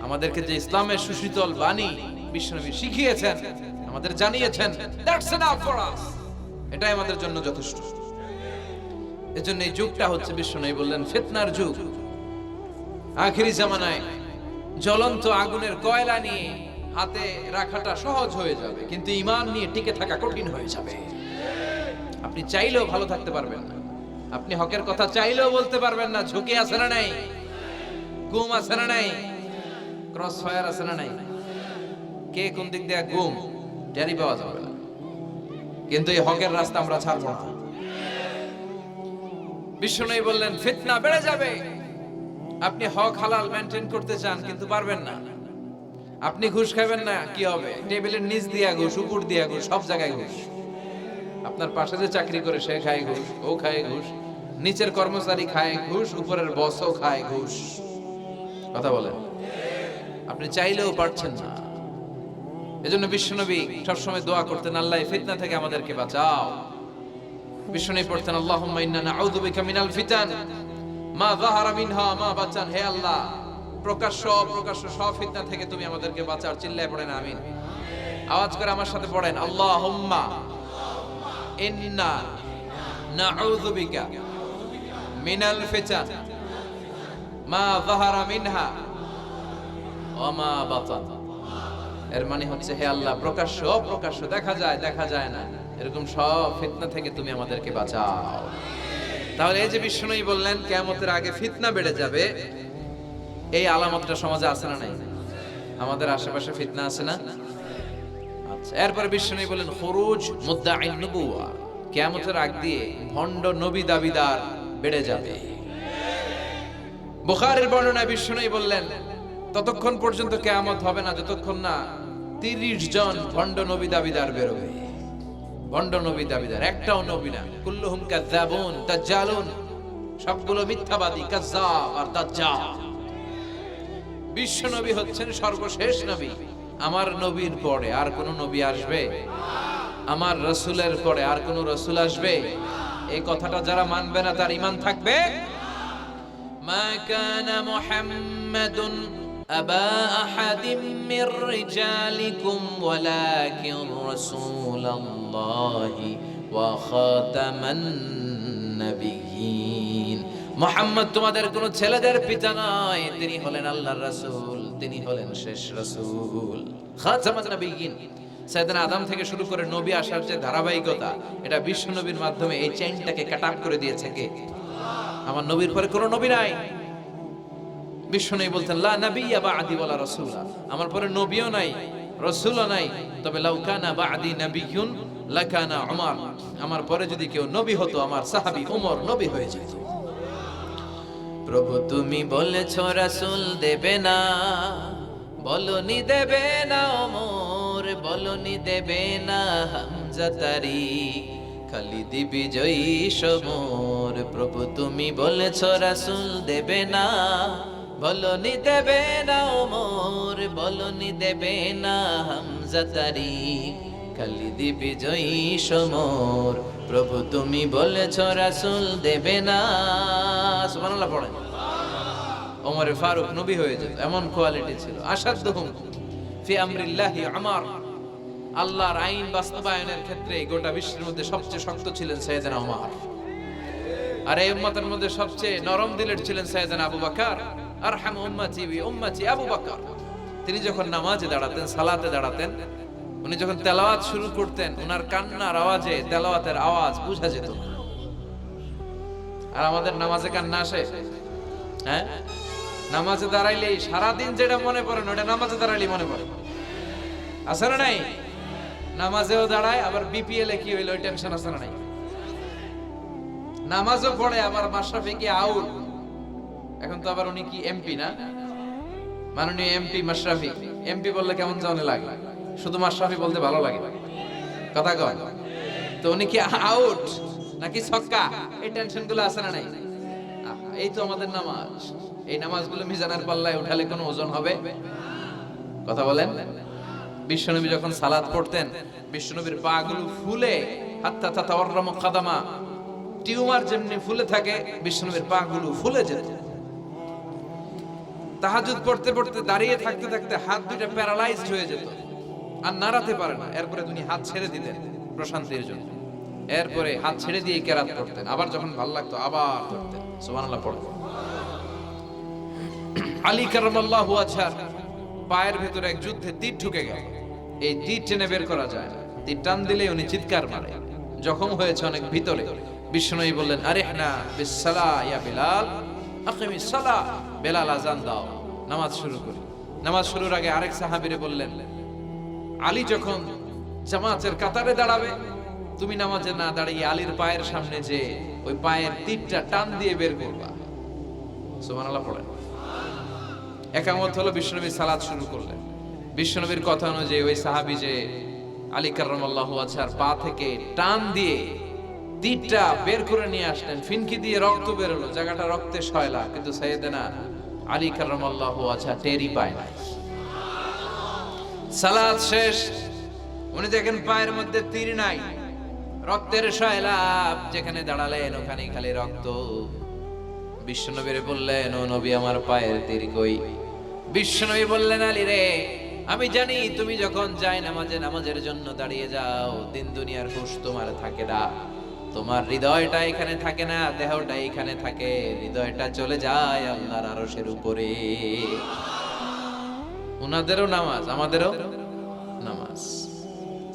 আমাদেরকে যে ইসলামের সুশীতল বাণী বিশ্বনবী শিখিয়েছেন, আমাদের জানিয়েছেন, দ্যাটস এনাফ ফর আস। এটাই আমাদের জন্য যথেষ্ট। এজন্য এই যুগটা হচ্ছে, বিশ্বনবী বললেন, ফিতনার যুগ। আখিরি জামানায় জ্বলন্ত আগুনের কয়লা নিয়ে হাতে রাখাটা সহজ হয়ে যাবে, কিন্তু ঈমান নিয়ে টিকে থাকা কঠিন হয়ে যাবে। আপনি চাইলেও ভালো থাকতে পারবেন না, আপনি হকের কথা চাইলেও বলতে পারবেন না। ঝুঁকি আছে না নাই? গুম আছে না নাই? ক্রস ফায়ার আছে না নাই? কে কোন দিক দিয়ে গুম টেরি পাওয়া যাবে না। কিন্তু এই হকের রাস্তা আমরা ছাড়বো না। বিশ্বনবী বললেন ফিতনা বেড়ে যাবে। আপনি হক হালাল মেইনটেইন করতে চান কিন্তু পারবেন না। আপনি ঘুষ খাবেন না, কি হবে? টেবিলের নিচ দিয়া ঘুষ, উপর দিয়া ঘুষ, সব জায়গায় ঘুষ। আপনার পাশে যে চাকরি করে সে খায় ঘুষ, ও খায় ঘুষ, নিচের কর্মচারী খায় ঘুষ, উপরের বসও খায় ঘুষ। কথা বলেন, আপনি চাইলেও পারছেন না। এজন্য বিশ্বনবী সবসময় দোয়া করতেন, আল্লাহ ফিতনা থেকে আমাদেরকে বাঁচাও। বিশ্বনবী পড়তেন, আল্লাহুম্মা ইন্না নাউযু বিকা মিনাল ফিতান মা যাহারা মিনহা মা বাতান। হে আল্লাহ, প্রকাশ্য অপ্রকাশ্য সব ফিতনা থেকে তুমি আমাদেরকে বাঁচাও। চিল্লায় পড়েন আমিন। আওয়াজ করে আমার সাথে পড়েন, আল্লাহুম্মা ইন্না নাউযু বিকা মিনাল ফিতান মা যাহারা মিনহা ওয়া মা বাতান। এর মানে হচ্ছে, হে আল্লাহ, প্রকাশ্য অপ্রকাশ্য, দেখা যায় দেখা যায় না, এরকম সব ফিতনা থেকে তুমি আমাদেরকে বাঁচাও। তাহলে এই যে বিশ্বনবী বললেন কিয়ামতের আগে ফিতনা বেড়ে যাবে, এই আলামতটা সমাজে আছে না নাই? আমাদের আশেপাশে ফিতনা আছে না? আচ্ছা, এরপর বিশ্বনবী বললেন খুরুজ মুদ্দাঈন নবুওয়া, কিয়ামতের আগ দিয়ে ভণ্ড নবী দাবিদার বেড়ে যাবে। বুখারীর বর্ণনায় বিশ্বনবী বললেন ততক্ষণ পর্যন্ত কিয়ামত হবে না যতক্ষণ না 30 জন ভণ্ড নবী দাবিদার বেরোবে। ভণ্ড নবী দাবিদার, একটাও নবী না। কুল্লুহুম কাযাবুন দাজ্জালুন, সবগুলো মিথ্যাবাদী, কাযাব আর দাজ্জাল। বিশ্ব নবী হচ্ছেন সর্বশেষ নবী। আমার নবীর পরে আর কোন নবী আসবে? আমার রাসূলের পরে আর কোন রাসূল আসবে? এই কথাটা যারা মানবে না তার ঈমান থাকবে? মা কানা মুহাম্মাদুন আবা আহাদিম মির রিজালিকুম ওয়ালাকিন রাসূলুল্লাহি ওয়া খাতামান নাবিয়্যিন। মুহাম্মদ তোমাদের কোন ছেলেদের পিতা নয়, তিনি হলেন আল্লাহর রাসূল, তিনি হলেন শেষ রাসূল, খাতামান নাবিয়্যিন। সাইয়েদনা আদম থেকে শুরু করে নবী আসার যে ধারাবাহিকতা, এটা বিশ্ব নবীর মাধ্যমে এই চেইনটাকে কাট আপ করে দিয়েছে কে? আমার নবীর পরে কোনো নবী নাই। বিশ্বনবী বলতেন লা নাবিয়্যা বা'দি ওয়ালা রাসূলা, আমার পরে নবীও নাই, রাসূলও নাই, তবে লাউ কানা বা'দি নাবিয়্যুন লাকানা উমর, আমার পরে যদি কেউ নবী হতো আমার সাহাবী উমর নবী হয়ে যেত। প্রভু তুমি বলেছো রাসূল দেবে না, বলনি দেবে না ওমর, বলনি দেবে না হামজা তারি, খালিদ বিজয়ী সমর, প্রভু তুমি বলেছ রাসূল দেবে না। বলনি দেবে না ওমর, বলনি দেবে না হামজা তারি, খালিদ বিজয়ী সমর, প্রভু তুমি বলেছ রাসূল দেবে না। সুবহানাল্লাহ পড়েন। ওমর ফারুক নবী হয়ে যেত, এমন কোয়ালিটি ছিল। আসাদুহুম ফি আমরিল্লাহি উমর, আল্লাহর আইন বাস্তবায়নের ক্ষেত্রে গোটা বিশ্বের মধ্যে সবচেয়ে শক্ত ছিলেন সাইয়েদনা ওমর। আর এই উম্মতের মধ্যে সবচেয়ে নরম দিলের ছিলেন সাইয়েদনা আবু বকর। আরহামু উম্মতি বি উম্মতি আবু বকর। তিনি যখন নামাজে দাঁড়াতেন, সালাতে দাঁড়াতেন, উনি যখন তেলাওয়াত শুরু করতেন, উনার কান্নার আওয়াজে তেলাওয়াতের আওয়াজ বোঝা যেত। আর আমাদের নামাজে কান্না আসে? হ্যাঁ, নামাজে দাঁড়াইলেই সারাদিন যেটা মনে পড়ে না ওটা নামাজে দাঁড়াইলেই মনে পড়ে। আছে না নাই? নামাজেও দাঁড়ায়, আবার বিপিএল এ কি হইলো ওই টেনশন আছে না নাই? নামাজও পড়ে, আবার মাশরাফি কি আউট। এখন তো আবার উনি কি এমপি না, মাননীয় এমপি মাশরাফি। এমপি বললে কেমন জানে লাগে, শুধু মাশরাফি বলতে ভালো লাগে, কথা কয়। তো উনি কি আউট নাকি ছক্কা, এই টেনশন গুলো আছে না নাই? এই তো আমাদের নামাজ। এই নামাজগুলো মিজানের পাল্লায় উঠালে কোনো ওজন হবে? কথা বলেন। বিশ্বনবী যখন সালাত পড়তেন, বিশ্বনবীর পা গুলো ফুলে, হাত্তা তাতাওয়াররামু কাদামা, টিউমার যেমনি ফুলে থাকে, বিশ্বনবীর পা গুলো ফুলে যেত। তাহাজ্জুদ পড়তে পড়তে দাঁড়িয়ে থাকতে থাকতে হাত দুইটা প্যারালাইজড হয়ে যেত, আর নাড়াতে পারে না। এরপরে তিনি হাত ছেড়ে দিতেন প্রশান্তির জন্য। এরপরে হাত ছেড়ে দিয়ে কেরাত করতেন, আবার যখন ভালো লাগতো আবার ধরতেন। সুবহানাল্লাহ পড়তেন। আলী কারামাল্লাহু ওয়াজহার পায়ের ভেতরে এক যুদ্ধে তীর ঢুকে গেল। এই তীর টেনে বের করা যায় না, তীর টান দিলে উনি চিৎকার মারে, জখম হয়েছে অনেক ভিতরে। বিশ্বনবী বললেন, আরিহনা বিসসালাহ ইয়া বিলাল, আকিমিস সালাহ, বেলাল আযান দাও, নামাজ শুরু করি। নামাজ শুরুর আগে আরেক সাহাবীরে বললেন, আলী যখন জামাতের কাতারে দাঁড়াবে, তুমি নামাজে না দাঁড়িয়ে আলীর পায়ের সামনে যে ওই পায়ের তীরটা টান দিয়ে বের করবা। সুবহানাল্লাহ পড়েন। একামত হলো, বিশ্বনবী সালাত শুরু করলেন। বিশ্বনবীর কথা অনুযায়ী ওই সাহাবী যে আলী কারামাল্লাহু ওয়াজহার পা থেকে টান দিয়ে তীরটা বের করে নিয়ে আসলেন, ফিনকি দিয়ে রক্ত বের হলো, জায়গাটা রক্তে সয়লা, কিন্তু সাইয়েদনা আলী কারামাল্লাহু ওয়াজহা টেরই পায় না। সালাত শেষ, উনি দেখেন পায়ের মধ্যে তীর নাই, রক্তের সয়লাব, যেখানে দাঁড়ালেন ওখানে খালি রক্ত। বিশ্বনবীরে বললেন, ও নবী আমার পায়ের তীর কই? বিশ্বনবী বললেন, আলী রে, আমি জানি তুমি যখন যাই নামাজের জন্য দাঁড়িয়ে যাও, দিন দুনিয়ার হুঁশ তোমার থাকে না, তোমার হৃদয়টা এখানে থাকে না, দেহটা এখানে থাকে, হৃদয়টা চলে যায় আল্লাহর আরশের উপরে। উনাদেরও নামাজ, আমাদেরও নামাজ।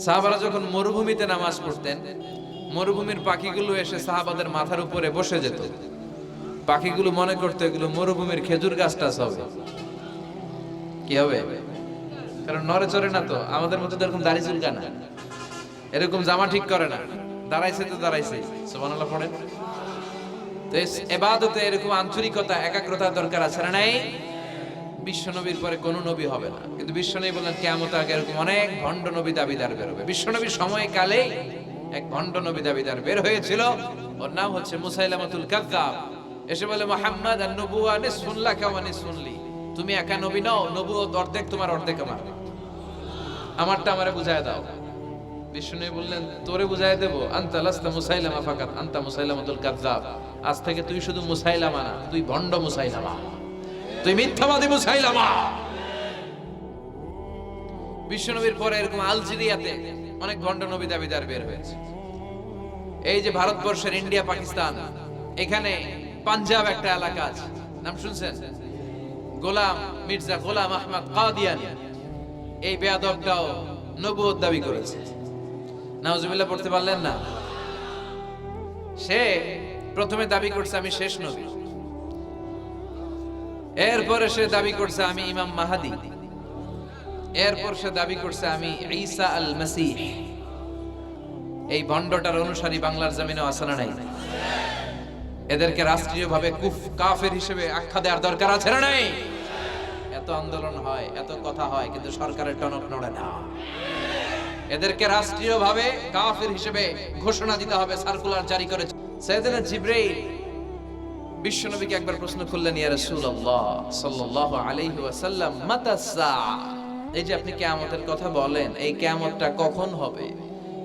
সাহাবারা যখন মরুভূমিতে নামাজ পড়তেন, মরুভূমির পাখিগুলো এসে সাহাবাদের মাথার উপরে বসে যেত। পাখিগুলো মনে করতো এগুলো মরুভূমির খেজুর গাছটা হবে, কি হবে, কারণ নড়ে চড়ে না তো, আমাদের মতো এরকম দাড়ি চুলকা না, এরকম জামা ঠিক করে না, দাঁড়াইছে তো দাঁড়াইছে। সুবহানাল্লাহ পড়েন। তো ইবাদতে এরকম আন্তরিকতা, একাগ্রতা দরকার আছে না নাই? বিশ্বনবীর পরে কোন নবী হবে না, কিন্তু বিশ্বনবী বললেন কিয়ামত আগে এরকম অনেক ভণ্ড নবী দাবিদার বের হবে। বিশ্বনবীর সময়কালে এক ভণ্ড নবী দাবিদার বের হয়েছিল, ওর নাম হচ্ছে মুসাইলামাতুল কাযযাব। এসে বলে, মুহাম্মদ আন-নবুওয়া নিসফুন লাকা ওয়া নিসফুন লি, তুমি একা নবী নও, নবুয়ত অর্ধেক তোমার, অর্ধেক আমার, আমারটা আমারে বুঝায় দাও। বিষ্ণু বললেন, তোরে বুঝায় দেব, আনতা লাস্তা মুসাইলামা ফাকাত, আনতা মুসাইলামাতুল কাযযাব, আজ থেকে তুই শুধু মুসাইলামা না, তুই ভণ্ড মুসাইলামা, তুই মিথ্যাবাদী মুসাইলামা। বিশ্বনবীর পরে এরকম আলজেরিয়াতে অনেক ভণ্ড নবী দাবিদার বের হয়েছে। এই যে ভারতবর্ষের ইন্ডিয়া পাকিস্তান, এখানে পাঞ্জাব একটা এলাকা আছে, নাম শুনছেন? গোলাম মির্জা গোলাম আহমদ কাদিয়ানী, এই বেয়াদবটাও নবুয়ত দাবি করেছে। নাউজুবিল্লাহ পড়তে পারলেন না? সে প্রথমে দাবি করছে আমি শেষ নবী, এরপরে সে দাবি করছে আমি ইমাম মাহাদি, এরপর সে দাবি করছে আমি ঈসা আল মাসীহ। এই ভণ্ডটার অনুসারী বাংলার জমিনে আছে না নাই? এদেরকে রাষ্ট্রীয়ভাবে কাফের হিসেবে আখ্যা দেওয়ার দরকার আছে না নাই? এত এত আন্দোলন হয়, এত কথা হয়, কিন্তু সরকারের টনক নড়ে না। এদেরকে রাষ্ট্রীয়ভাবে কাফির হিসেবে ঘোষণা দিতে হবে, সার্কুলার জারি করেছে। সাইয়েদনা জিবরাইল বিশ্বনবীকে একবার প্রশ্ন করলেন, ইয়া রাসূলুল্লাহ সাল্লাল্লাহু আলাইহি ওয়াসাল্লাম, মাতা সাআ, এই যে আপনি কিয়ামতের কথা বলেন, এই কিয়ামতটা কখন হবে?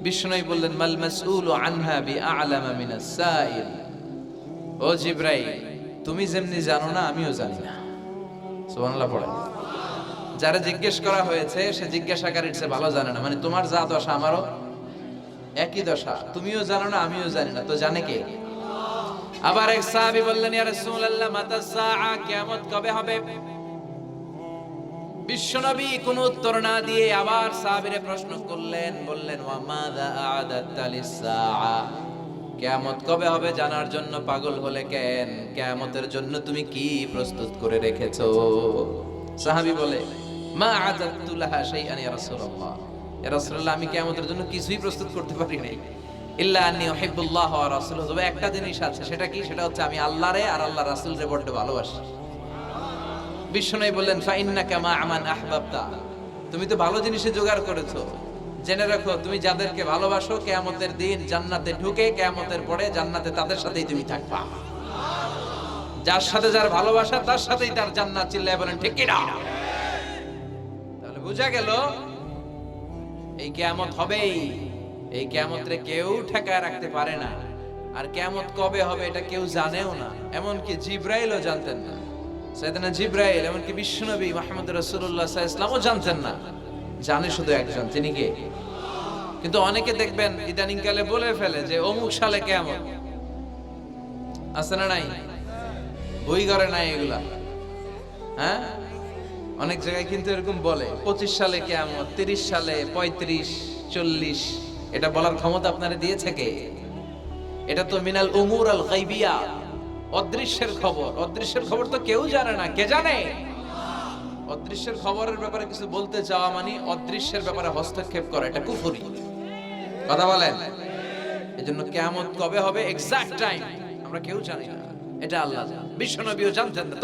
বিশ্বনবী বললেন, মাল মাসউলু আনহা বিআ'লামা মিনাস সাইল। ও জিবরাইল, তুমি যেমনি জানো না, আমিও জানি না। সুবহানাল্লাহ পড়েন। যারা জিজ্ঞেস করা হয়েছে সে জিজ্ঞাসাকারীর চেয়ে ভালো জানে না, মানে তোমার যা দশা আমারও একই দশা, তুমিও জানো না, আমিও জানি না, তো জানে কে? আবার এক সাহাবী বললেন, ইয়া রাসূলুল্লাহ মাতা সাআ, কিয়ামত কবে হবে? বিশ্বনবী কোনো উত্তর না দিয়ে আবার সাহাবীরে প্রশ্ন করলেন, বললেন, ওয়া মাযা আ'দাতা লিস-সাআ, কিয়ামত কবে হবে জানার জন্য পাগল হলে কেন? কিয়ামতের জন্য তুমি কি প্রস্তুত করে রেখেছো? সাহাবী বলে, মা আ'দাতু লাহা শাইআন ইয়া রাসূলুল্লাহ, ইয়া রাসূলুল্লাহ, আমি কিয়ামতের জন্য কিছুই প্রস্তুত করতে পারি নাই। ইল্লা আন্নী উহিব্বুল্লাহ ওয়া রাসূলুহু, তবে একটা জিনিস আছে, সেটা কি? সেটা হচ্ছে আমি আল্লাহরে আর আল্লাহর রাসূলরে বড় ভালোবাসি। বিশ্বনবী বললেন, ফা ইন্নাকা মা আমান আহবাবতা, তুমি তো ভালো জিনিসে জোগাড় করেছো। জেনে রাখো, তুমি যাদেরকে ভালোবাসো কিয়ামতের দিন জান্নাতে ঢুকে কিয়ামতের পরে জান্নাতে তাদের সাথেই তুমি থাকবা। যার সাথে যার ভালোবাসা, তার সাথেই তার জান্নাত। চিল্লায় বলেন ঠিক কি না? তাহলে বোঝা গেল এই কিয়ামত হবেই। এই কিয়ামতরে কেউ ঠেকায় রাখতে পারে না। আর কিয়ামত কবে হবে এটা কেউ জানেও না, এমনকি জিবরাইলও জানতেন না। সাইয়েদনা জিবরাইল, এমনকি বিশ্বনবী মুহাম্মদ রাসূলুল্লাহ সাল্লাল্লাহু আলাইহি ওয়াসাল্লামও জানতেন না। জানে শুধু একজন, তিনি কে? কিন্তু অনেকে দেখবেন ইদানিং কালে বলে ফেলে যে অমুক সালে কিয়ামত। আছে না নাই? বই করে নাই এগুলা? হ্যাঁ, অনেক জায়গায় কিন্তু এরকম বলে 25 সালে কিয়ামত, 30 সালে, 35, 40। এটা বলার ক্ষমতা আপনারা দিয়েছে কে? এটা তো মিনাল উমুর আল গায়বিয়া, অদৃশ্যের খবর। অদৃশ্যের খবর তো কেউ জানে না, কে জানে? অদৃশ্যের খবরের ব্যাপারে কিছু বলতে চাওয়া মানে অদৃশ্যের ব্যাপারে হস্তক্ষেপ করা, এটা কুফরি। কথা বলেন। এজন্য কিয়ামত কবে হবে এক্সাক্ট টাইম আমরা কেউ জানি না, এটা আল্লাহ জানেন, বিশ্বনবীও জানতেন না।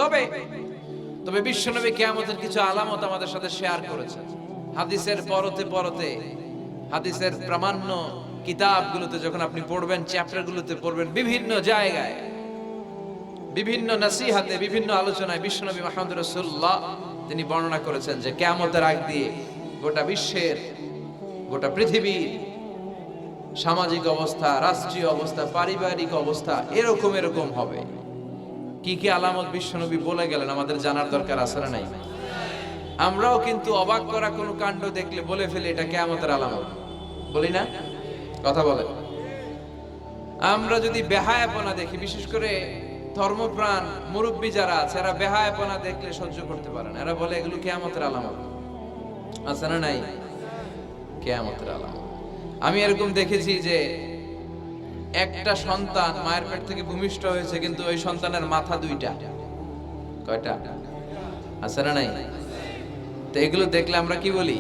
তবে বিশ্বনবী কিয়ামতের কিছু আলামত আমাদের সাথে শেয়ার করেছেন। হাদিসের পরতে পরতে, হাদিসের প্রামাণ্য কিতাবগুলোতে যখন আপনি পড়বেন, চ্যাপ্টারগুলোতে পড়বেন, বিভিন্ন জায়গায়, বিভিন্ন নসিহাতে, বিভিন্ন আলোচনায় বিশ্বনবী মুহাম্মদ রাসূলুল্লাহ তিনি বর্ণনা করেছেন যে কিয়ামতের আগ দিয়ে গোটা বিশ্বের, গোটা পৃথিবীর সামাজিক অবস্থা, রাষ্ট্রীয় অবস্থা, পারিবারিক অবস্থা এরকম হবে। কি কি আলামত বিশ্বনবী বলে গেলেন আমাদের জানার দরকার আছে না নাই? আমরাও কিন্তু অবাক করা কোনো কাণ্ড দেখলে বলে ফেলি এটা কিয়ামতের আলামত, বলি না? কথা বলে। আমরা যদি বেহায়াপনা দেখি, বিশেষ করে ধর্মপ্রাণ মুরব্বী যারা আছে, এরা বেহায়াপনা দেখলে সহ্য করতে পারে না। এরা বলে এগুলো কিয়ামতের আলামত। আছে না নাই? কিয়ামতের আলামত। আমি এরকম দেখেছি যে একটা সন্তান মায়ের পেট থেকে ভূমিষ্ঠ হয়েছে, কিন্তু ওই সন্তানের মাথা দুইটা। কয়টা? আছে না নাই? তো এগুলো দেখলে আমরা কি বলি?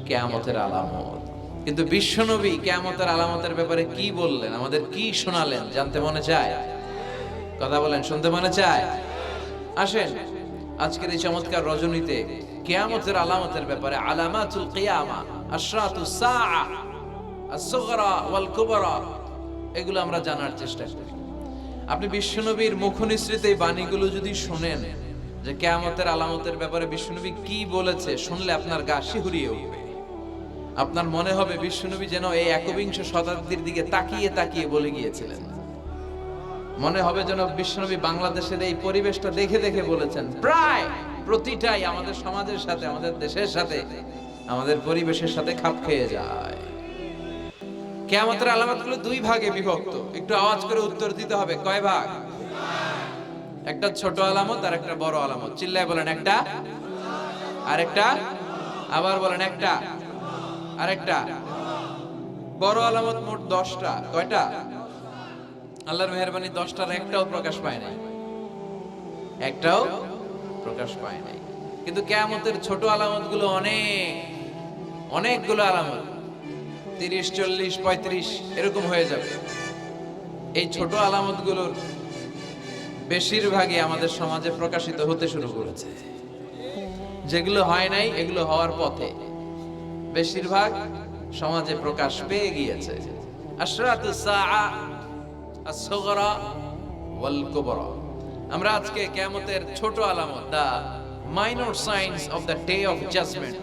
কিয়ামতের আলামত। কিন্তু বিশ্বনবী কিয়ামতের আলামতের ব্যাপারে কি বললেন, আমাদের কি শোনালেন, জানতে মনে চায়? কথা বলেন, শুনতে মনে চায়? আসেন আজকের এই চমৎকার রজনীতে কিয়ামতের আলামতের ব্যাপারে, আলামাতুল কিয়ামা, আশরাতুস সাআ, আস-সুগরা ওয়াল কুবরা, এগুলো আমরা জানার চেষ্টা করি। আপনি বিশ্বনবীর মুখনিসৃত এই বাণীগুলো যদি শুনেন যে কিয়ামতের আলামতের ব্যাপারে বিশ্বনবী কি বলেছে, শুনলে আপনার গা শিহরিয়ে উঠবে। আপনার মনে হবে বিশ্বনবী যেন এই একবিংশ শতাব্দীর দিকে তাকিয়ে তাকিয়ে বলে গিয়েছিলেন। মনে হবে যেন বিশ্বনবী বাংলাদেশের এই পরিবেশটা দেখে দেখে বলেছেন। প্রায় প্রতিটাই আমাদের সমাজের সাথে, আমাদের দেশের সাথে, আমাদের পরিবেশের সাথে খাপ খেয়ে যায়। কিয়ামতের আলামতগুলো দুই ভাগে বিভক্ত। একটু আওয়াজ করে উত্তর দিতে হবে, কয় ভাগ? একটা ছোট আলামত আর একটা বড় আলামত। চিল্লায় বলেন একটা, আরেকটা, আবার বলেন একটা, আরেকটা। বড় আলামত মোট 10টা। কয়টা? আল্লাহর মেহেরবানি 10টার একটাও প্রকাশ পায় নাই, একটাও প্রকাশ পায় নাই। কিন্তু কিয়ামতের ছোট আলামতগুলো অনেকগুলো আলামত, 30, 40, 35 এরকম হয়ে যাবে। এই ছোট আলামতগুলোর বেশিরভাগই আমাদের সমাজে প্রকাশিত হতে শুরু করেছে। যেগুলো হয় নাই এগুলো হওয়ার পথে, বেশিরভাগ সমাজে প্রকাশ পেয়ে গিয়েছে। আশরাতুস সাআ আস-সুগরা ওয়াল কুবরা। আমরা আজকে কিয়ামতের ছোট আলামত, the minor signs of the day of judgement,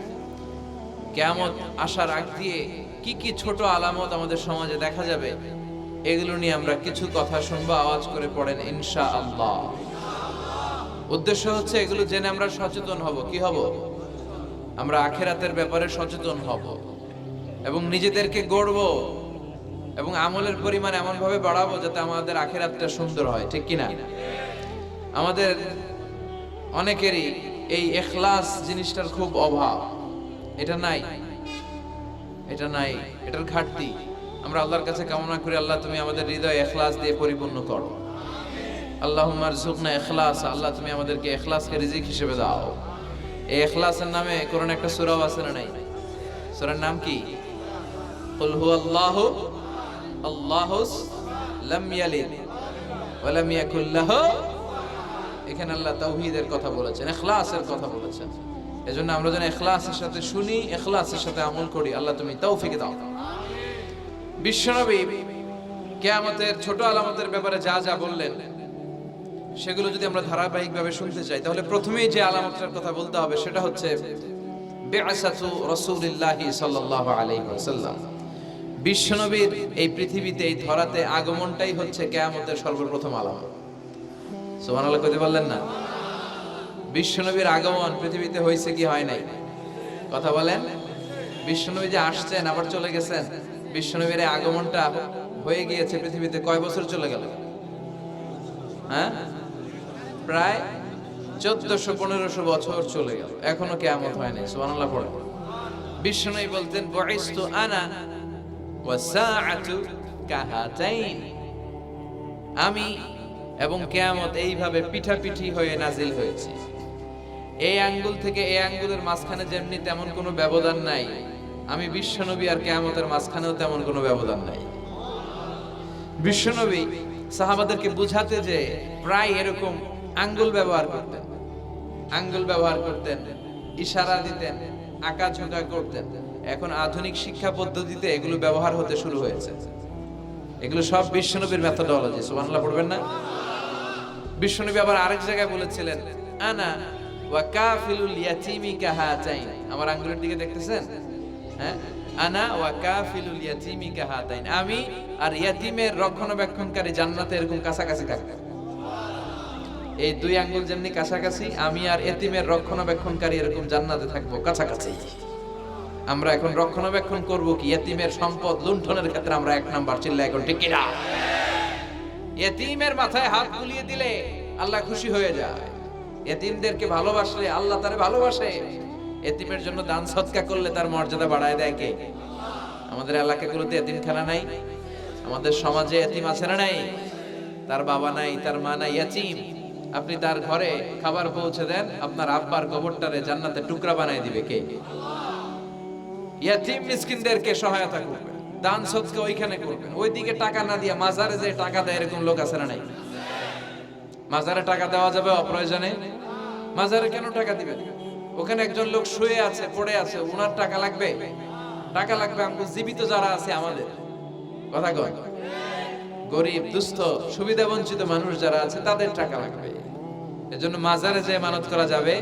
কিয়ামত আসার আগ দিয়ে কি কি ছোট আলামত আমাদের সমাজে দেখা যাবে, এগুলো নিয়ে আমরা কিছু কথা শুনবো। আওয়াজ করে পড়েন ইনশাআল্লাহ। উদ্দেশ্য হচ্ছে এগুলো জেনে আমরা সচেতন হব। কি হব? আমরা আখিরাতের ব্যাপারে সচেতন হব এবং নিজেদেরকে গড়ব এবং আমলের পরিমাণ এমন ভাবে বাড়াবো যাতে আমাদের আখিরাতটা সুন্দর হয়। ঠিক কিনা? আমাদের অনেকেরই এই ইখলাস জিনিসটার খুব অভাব। এটা নাই, এটার ঘাটতি। আমরা আল্লাহর কাছে কামনা করি, আল্লাহ তুমি আমাদের হৃদয় ইখলাস দিয়ে পরিপূর্ণ করো। আল্লাহুম্মা রযুকনা ইখলাস, আল্লাহ তুমি আমাদেরকে ইখলাসকে রিজিক হিসেবে দাও। এই ইখলাসের নামে কোরআনে একটা সূরা আছে না নাই? সূরার নাম কি? কুল হুয়াল্লাহু আল্লাহুস লাম ইয়ালিদ ওয়া লাম ইয়াকুল লাহু। এখানে আল্লাহ তাওহীদের কথা বলেছেন, ইখলাসের কথা বলেছেন। এজন্য আমরা যেন ইখলাসের সাথে শুনি, ইখলাসের সাথে আমল করি। আল্লাহ তুমি তৌফিক দাও। বিশ্বনবী কিয়ামতের ছোট আলামতের ব্যাপারে যা যা বললেন সেগুলো যদি আমরা ধারাবাহিকভাবে শুনতে চাই, তাহলে প্রথমেই যে আলামতটার কথা বলতে হবে সেটা হচ্ছে বিআসাতু রাসূলিল্লাহি সাল্লাল্লাহু আলাইহি ওয়াসাল্লাম। বিশ্বনবীর এই পৃথিবীতে, এই ধরাতে আগমনটাই হচ্ছে কিয়ামতের সর্বপ্রথম আলামত। সুবহানাল্লাহ কইতে পারলেন না? বিশ্বনবীর আগমন পৃথিবীতে হয়েছে কি হয় নাই? কথা বলেন। বিশ্বনবী যে আসছেন আবার চলে গেছেন, বিশ্বনবীর আগমনটা হয়ে গিয়েছে পৃথিবীতে কয় বছর চলে গেল? হ্যাঁ, প্রায় 1400-1500 বছর চলে গেল, এখনো কিয়ামত হয় নাই। সুবহানাল্লাহ পড়ে। বিশ্বনবী বলতেন বুইসতু আনা ওয়াস সাআতু কাহাতাইন, আমি এবং কিয়ামত এইভাবে পিঠাপিঠি হয়ে নাজিল হয়েছে। এই আঙ্গুল থেকে এই আঙ্গুলের মাঝখানে যেমনি তেমন কোনো ব্যবধান নাই, আমি বিশ্বনবী আর কিয়ামতের মাঝখানেও তেমন কোনো ব্যবধান নাই। বিশ্বনবী সাহাবাদেরকে বুঝাতে যে প্রায় এরকম আঙ্গুল ব্যবহার করতেন, ইশারা দিতেন, আঁকাঝোঁকা করতেন। এখন আধুনিক শিক্ষা পদ্ধতিতে এগুলো ব্যবহার হতে শুরু হয়েছে। এগুলো সব বিশ্বনবীর মেথোডোলজি। সুবহানাল্লাহ পড়বেন না? বিশ্বনবী আবার আরেক জায়গায় বলেছিলেন আনা ওয়া কাফিলুল ইয়াতীমি কাহাতাইন। আমার আঙ্গুলের দিকে দেখতেছেন? হ্যাঁ, আনা ওয়া কাফিলুল ইয়াতীমি কাহাতাইন, আমি আর ইয়াতীমের রক্ষণাবেক্ষণকারী জান্নাতে এরকম কাছাকাছি থাকবে। এই দুই আঙ্গুল যেমনি কাছাকাছি, আমি আর ইয়াতীমের রক্ষণাবেক্ষণকারী এরকম জান্নাতে থাকবো কাছাকাছি। আমরা এখন রক্ষণাবেক্ষণ করব কি? ইয়াতীমের সম্পদ লুণ্ঠনের ক্ষেত্রে আমরা এক নাম্বার। চিল্লা এখন ঠিক কিনা? ইয়াতীমের মাথায় হাত বুলিয়ে দিলে আল্লাহ খুশি হয়ে যায়। ইয়াতীমদেরকে ভালোবাসলে আল্লাহ তারে ভালোবাসে। ইয়াতীমের জন্য দান সদকা করলে তার মর্যাদা বাড়ায় দেয় কে? আমাদের এলাকাগুলোতে ইয়াতীমখানা নাই? আমাদের সমাজে ইয়াতীম আছে না নাই? তার বাবা নাই, তার মা নাই, ইয়াতীম। আপনি তার ঘরে খাবার পৌঁছে দেন, আপনার আব্বার কবরটারে জান্নাতে টুকরা বানায় দিবে কে? ইয়াতীম মিসকিনদেরকে সহায়তা করবেন, দান সদকা ওইখানে করবেন। ওইদিকে টাকা না দিয়া মাজারে যে টাকা দেয় এরকম লোক আছে না নাই? মাজারে টাকা দেওয়া যাবে অপ্রয়োজনে? মাজারে কেন টাকা দিবেন? ওখানে একজন লোক শুয়ে আছে, পড়ে আছে, ওনার টাকা লাগবে? টাকা লাগবে আমাদের জীবিত যারা আছে, আমাদের কথা কয়, গরিব দুস্থ সুবিধা বঞ্চিত মানুষ যারা আছে তাদের টাকা লাগবে। এজন্য মাজারে যে মানত করা যাবে,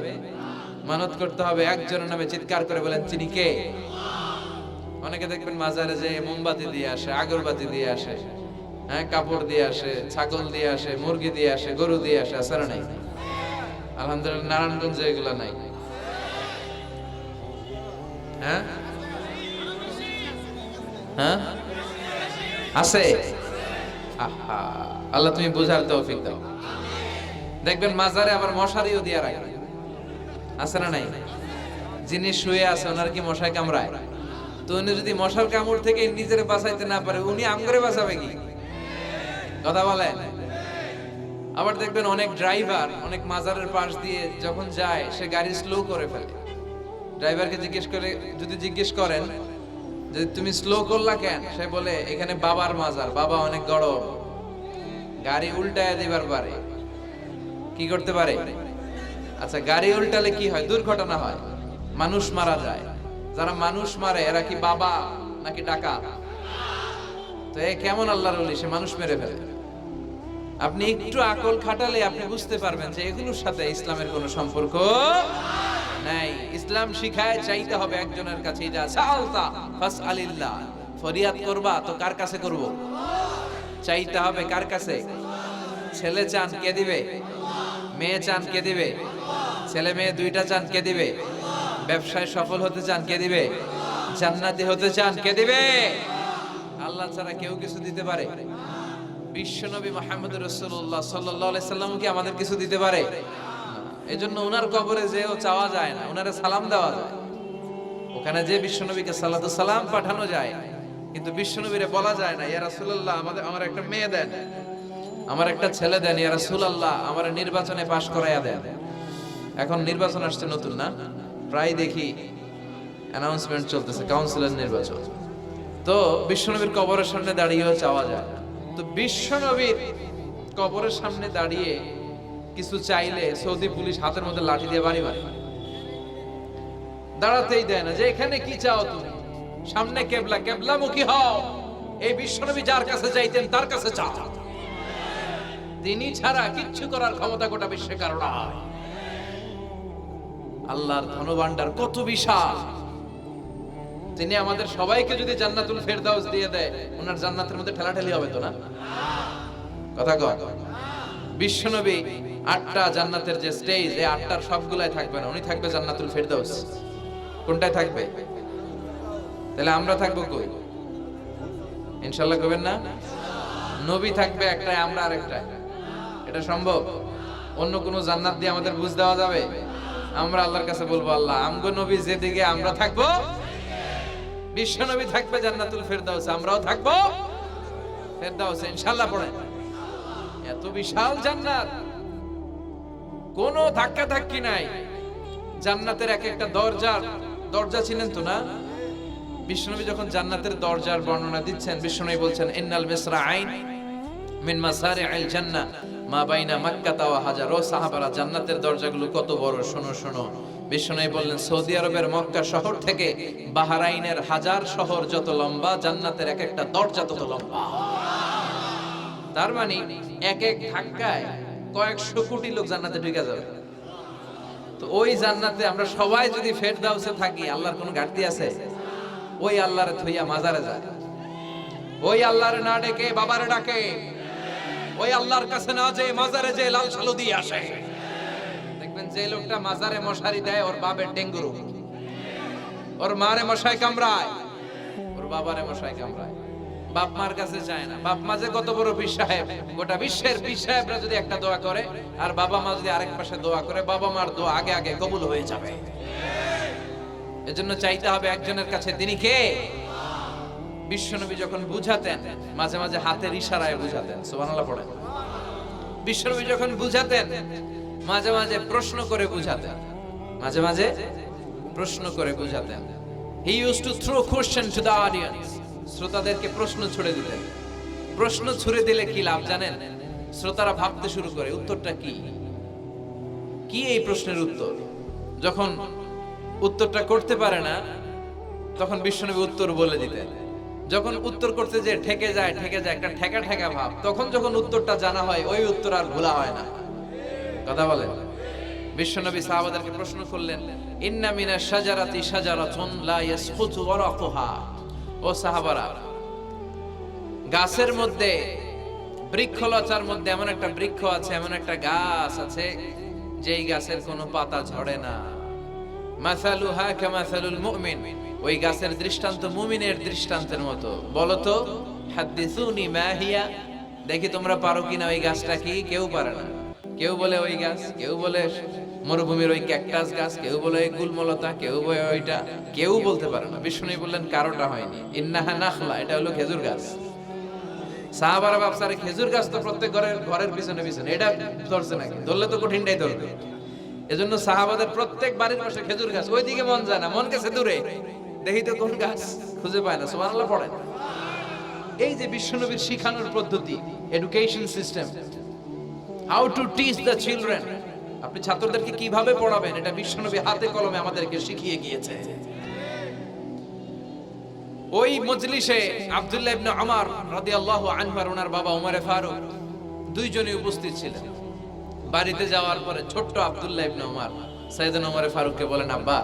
মানত করতে হবে একজনের নামে। চিৎকার করে বলেন তিনি কে? অনেকে দেখবেন মাজারে যে মোমবাতি দিয়ে আসে, আগরবাতি দিয়ে আসে, হ্যাঁ, কাপড় দিয়ে আসে, ছাগল দিয়ে আসে, মুরগি দিয়ে আসে, গরু দিয়ে আসে, আছে না নাই? আলহামদুলিল্লাহ নারায়ণগঞ্জে এগুলা নাই। হ্যাঁ হ্যাঁ আছে। আহা, আল্লাহ তুমি বুঝার তৌফিক দাও। দেখবেন মাজারে আবার মশারিও দিয়ে রাখে, আছে না নাই? যিনি শুয়ে আছে ওনার কি মশায় কামড়ায়? তো উনি যদি মশার কামড় থেকে নিজের বাঁচাইতে না পারে, উনি আমগরে বাঁচাবে কি? কথা বলেন। আবার দেখবেন অনেক ড্রাইভার অনেক মাজারের পাশ দিয়ে যখন যায়, সে গাড়ি স্লো করে ফেলে। ড্রাইভারকে জিজ্ঞেস করেন যে তুমি স্লো করলা কেন? সে বলে এখানে বাবার মাজার, বাবা অনেক গরম, গাড়ি উল্টায় দিবার পারে। কি করতে পারে? আচ্ছা, গাড়ি উল্টালে কি হয়? দুর্ঘটনা হয়, মানুষ মারা যায়। যারা মানুষ মারে এরা কি বাবা নাকি ডাকাত? তো এ কেমন আল্লাহর ওলি, সে মানুষ মেরে ফেলে। আপনি একটু আকল খাটালে আপনি বুঝতে পারবেন যে এগুলোর সাথে ইসলামের কোনো সম্পর্ক নাই। ইসলাম শিখায় চাইতে হবে একজনের কাছে, যা সালতা ফাসআলিল্লাহ, ফরিয়াদ করবা তো কার কাছে করব? চাইতে হবে কার কাছে? ছেলে চান কে দিবে? মেয়ে চান কে দিবে? ছেলে মেয়ে দুইটা চান কে দিবে? ব্যবসায় সফল হতে চান কে দিবে? জান্নাতি হতে চান কে দিবে? আল্লাহ ছাড়া কেউ কিছু দিতে পারে? বিশ্বনবী মুহাম্মদ রাসূলুল্লাহ সাল্লাল্লাহু আলাইহি সাল্লাম কি আমাদের কিছু দিতে পারে? এজন্য ওনার কবরে যেও চাওয়া যায় না, ওনারে সালাম দেওয়া যায়। ওখানে যে বিশ্বনবীকে সালাতু সালাম পাঠানো যায়, কিন্তু বিশ্বনবীরে বলা যায় না, ইয়া রাসূলুল্লাহ আমার একটা মেয়ে দেন, আমার একটা ছেলে দেন, ইয়া রাসূলুল্লাহ আমার নির্বাচনে পাশ করাইয়া দেন। এখন নির্বাচন আসছে নতুন না, প্রায় দেখি অ্যানাউন্সমেন্ট চলতেছে কাউন্সিলর নির্বাচন। তো বিশ্বনবীর কবরের সামনে দাঁড়িয়েও চাওয়া যায় না। তো বিশ্বনবীর কবরের সামনে দাঁড়িয়ে কিছু চাইলে সৌদি পুলিশ হাতের মধ্যে লাঠি দিয়ে বাড়ি মারে, দাঁড়াতেই দেয় না। যে এখানে কি চাও তুমি? সামনে কেবলা, কেবলামুখী হও। এই বিশ্বনবী যার কাছে চাইতেন তার কাছে চাও, তিনি ছাড়া কিচ্ছু করার ক্ষমতা গোটা বিশ্বে কারণ নয়। আল্লাহর ধনভাণ্ডার কত বিশাল! তিনি আমাদের সবাইকে যদি জান্নাতুল ফেরদাউস দিয়ে দেয়, ওনার জান্নাতের মধ্যে ঠেলাঠেলি হবে তো না? কথা কও। বিশ্বনবী 8টা জান্নাতের যে স্টেজ, এই 8টার সবগুলাই থাকবে না, উনি থাকবে জান্নাতুল ফেরদাউস। কোনটায় থাকবে? তাহলে আমরা থাকবো কই? ইনশাআল্লাহ কইবেন না? নবী থাকবে একটায়, আমরা আরেকটায়। এটা সম্ভব? অন্য কোন জান্নাত দিয়ে আমাদের বুঝ দেওয়া যাবে? আমরা আল্লাহর কাছে বলবো, আল্লাহ আমগো নবী যেদিকে, আমরা থাকবো। বিশ্বনবী থাকবে জান্নাতুল ফেরদাউস, আমরাও থাকবো ফেরদাউসে ইনশাআল্লাহ। পড়েন, এত বিশাল জান্নাত, কোনো ধাক্কা ধাক্কি নাই। জান্নাতের এক একটা দরজা ছিলেন তো না? বিশ্বনবী যখন জান্নাতের দরজার বর্ণনা দিচ্ছেন, বিশ্বনবী বলছেন ইন্নাল মিসরাআইন মিন মাসারি'আল জান্নাহ মা বাইনা মাক্কাহ ওয়া হাজার। ও সাহাবারা, জান্নাতের দরজাগুলো কত বড়, শোনো শোনো। বিশ্বনবী বললেন সৌদি আরবের মক্কা শহর থেকে বাহরাইনের হাজার শহর যত লম্বা, জান্নাতের এক একটা দরজা তত লম্বা। তার মানে এক এক ধাক্কায় কয়েকশো কোটি লোক জান্নাতে ঢুকে যাবে। তো ওই জান্নাতে আমরা সবাই যদি ফেরদাউসে থাকি, আল্লাহর কোনো ঘাটতি আছে? ওই আল্লাহরে থইয়া মাজারে যায়, ওই আল্লাহরে না ডেকে বাবারে ডাকে, ওই আল্লাহর কাছে না যে মাজারে যে লাল সালু দিয়ে আসে। দেখবেন যে লোকটা মাজারে মশারি দেয়, ওর বাবার ডেঙ্গু রোগ, ওর মারে মশাই কামড়ায়, ওর বাবারে মশাই কামড়ায়। বাপ মার কাছে যায় না। বাপ মা যে কত বড় পীর সাহেব, গোটা বিশ্বের পীর সাহেবরা যদি একটা দোয়া করে আর বাবা মা যদি আরেক পাশে দোয়া করে, বাবা মার দোয়া আগে আগে কবুল হয়ে যাবে। এজন্য চাইতে হবে একজনের কাছে, তিনি কে? বিশ্বনবী যখন বুঝাতেন, মাঝে মাঝে হাতের ইশারায় বুঝাতেন। সুবহানাল্লাহ পড়েন। বিশ্বনবী যখন বুঝাতেন, মাঝে মাঝে প্রশ্ন করে বুঝাতেন, মাঝে মাঝে প্রশ্ন করে বুঝাতেন। He used to throw question to the audience. শ্রোতাদেরকে প্রশ্ন ছুড়ে দিতেন। প্রশ্ন ছুড়ে দিলে কি লাভ জানেন? শ্রোতারা ভাবতে শুরু করে উত্তরটা কি, কি এই প্রশ্নের উত্তর। যখন উত্তরটা করতে পারে না, তখন বিশ্বনবী উত্তর বলে দিতেন। যখন উত্তর করতে যে ঠেকে যায় একটা ঠেকা ঠেকা ভাব, তখন যখন উত্তরটা জানা হয়, ওই উত্তর আর ভোলা হয় না। কথা বলেন। বিশ্বনবী সাহাবাদেরকে প্রশ্ন করলেন, ইন্না মিনাশ শাজারাতি শাজারাতুন লা ইয়াসকুতু ওয়ারাকুহা। ও সাহাবারা, গাছের মধ্যে, বৃক্ষলতার মধ্যে এমন একটা বৃক্ষ আছে, এমন একটা গাছ আছে, যেই গাছের কোনো পাতা ঝরে না। মাসালুহা কামাসালুল মুমিন। ওই গাছের দৃষ্টান্ত মুমিনের দৃষ্টান্তের মতো। বলো তো, হাদিসুনি মা হিয়া, দেখি তোমরা পারো কিনা ওই গাছটা কি? কেউ পারে না। কেউ বলে ওই গাছ, কেউ বলে মরুভূমির ওই ক্যাকটাস গাছ, কেউ বলে ওই গুলমলতা, কেউ বলে ওইটা, কেউ বলতে পারে না। বিষ্ণু বললেন কারোটা হয়নি। ইন্নাহা নাখলা, এটা হলো খেজুর গাছ। সাহাবারা ভাবছে খেজুর গাছ তো প্রত্যেক ঘরের পিছনে পিছনে, এটা ধরছে নাকি? ধরলে তো কঠিনটাই ধরবে। এজন্য সাহাবাদের প্রত্যেক বাড়ির পাশে খেজুর গাছ। ওইদিকে মন যায় না, মন কাছে দূরে, দেখি তো কোন গাছ, খুঁজে পায় না। সুবহানাল্লাহ পড়েন। এই যে বিশ্বনবীর শিখানোর পদ্ধতি, education system, how to teach the children, আপনি ছাত্রদেরকে কিভাবে পড়াবেন এটা বিশ্বনবী হাতে কলমে আমাদেরকে শিখিয়ে গিয়েছে। ওই মজলিসে আব্দুল্লাহ ইবনে উমর রাদিয়াল্লাহু আনহু আর ওনার বাবা ওমরে ফারুক দুইজনই উপস্থিত ছিলেন। বাড়িতে যাওয়ার পরে ছোট্ট আব্দুল্লাহ ইবনে উমর সাইয়েদনা ওমরে ফারুককে বলেন, আব্বা,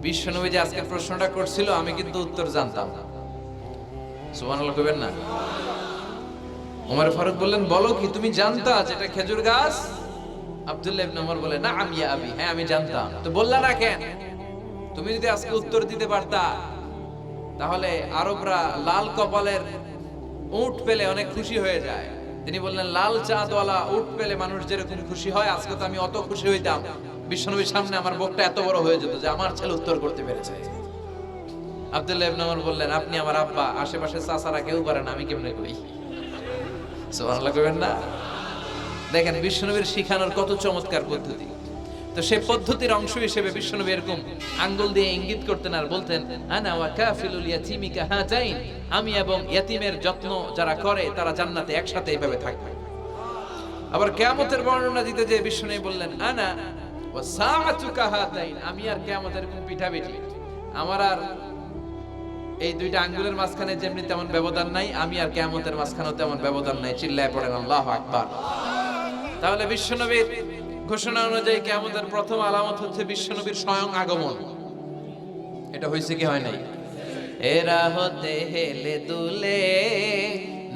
বিশ্বনবী যে আজকে প্রশ্নটা করছিল আমি কিন্তু উত্তর জানতাম। সুবহানাল্লাহ কইবেন না? ওমরে ফারুক বললেন, বলো কি, তুমি জানতা যেটা খেজুর গাছ? আব্দুল্লাহ ইবনে উমর বলে, না আমি আবি, হ্যাঁ আমি জানতাম। তো বললা না কেন? তুমি যদি আজকে উত্তর দিতে পারতা তাহলে আরবরা লাল কপালের উট পেলে অনেক খুশি হয়ে যায়। তিনি বললেন, লাল চাঁদওয়ালা উট পেলে মানুষ যেরকম খুশি হয়, আজকে তো আমি অত খুশি হইতাম, বিশ্বনবীর সামনে আমার বুকটা এত বড় হয়ে যেত যে আমার ছেলে উত্তর করতে পেরেছে। আব্দুল্লাহ ইবনে উমর বললেন, আপনি আমার আব্বা, আশেপাশে চাচারা কেউ পারে না, আমি কেমনে কই? সুবহানাল্লাহ কইবেন না? দেখেন বিশ্বনবীর শিখানোর কত চমৎকার পদ্ধতি। তো সেই পদ্ধতির অংশ হিসেবে বিশ্বনবী এরকম আঙ্গুল দিয়ে ইঙ্গিত করতেন আর বলতেন, আনা ওয়া কাফিলুল ইয়াতীমি কাহাতাইন, আমি এবং ইয়াতীমের যত্ন যারা করে তারা জান্নাতে একসাথে এইভাবে থাকবে। আবার কিয়ামতের বর্ণনা দিতে যে বিশ্বনবী বললেন, আনা ওয়া সাআতু কাহাতাইন, আমি আর কিয়ামতের এরকম পিঠাপিঠি, আমার আর এই দুইটা আঙ্গুলের মাঝখানে যেমনি তেমন ব্যবধান নাই, আমি আর কিয়ামতের মাঝখানেও তেমন ব্যবধান নাই। চিল্লায় পড়েন আল্লাহু আকবার। তাহলে বিশ্বনবীর ঘোষণা অনুযায়ী কিয়ামতের প্রথম আলামত হচ্ছে বিশ্বনবীর স্বয়ং আগমন। এটা হয়েছে কি হয় নাই? এরা হতে হেলে দুলে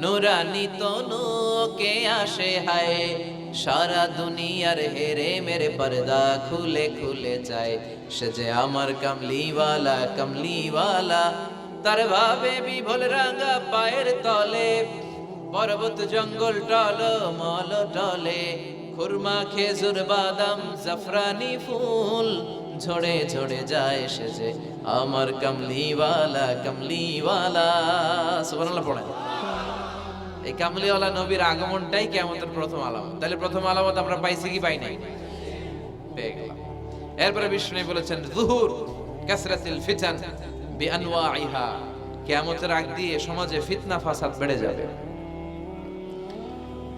নুরানি তনুকে আসে হায়, সারা দুনিয়ার হেরে মেরে পর্দা খুলে খুলে যায়, সে যে আমার কামলিওয়ালা কামলিওয়ালা, তার ভাবে বিভোল রাঙা পায়ের তলে, পর্বত জঙ্গল টল মল টলে, খুরমা খেজুর বাদাম জাফরানি ফুল ঝরে ঝরে যায়, সে যে আমার কামলিওয়ালা কামলিওয়ালা। সুবহানাল্লাহ পড়েন। এই কামলিওয়ালা নবীর আগমনটাই কিয়ামতের প্রথম আলামত। তাহলে প্রথম আলামত আমরা পাইছি কি পাই নাই? পেয়ে গেলাম। এরপরে বিষ্ণু বলেছেন, যুহুর কাসরাতিল ফিতান বিআনওয়াইহা, কিয়ামতের আগ দিয়ে সমাজে ফিতনা ফাসাদ বেড়ে যাবে।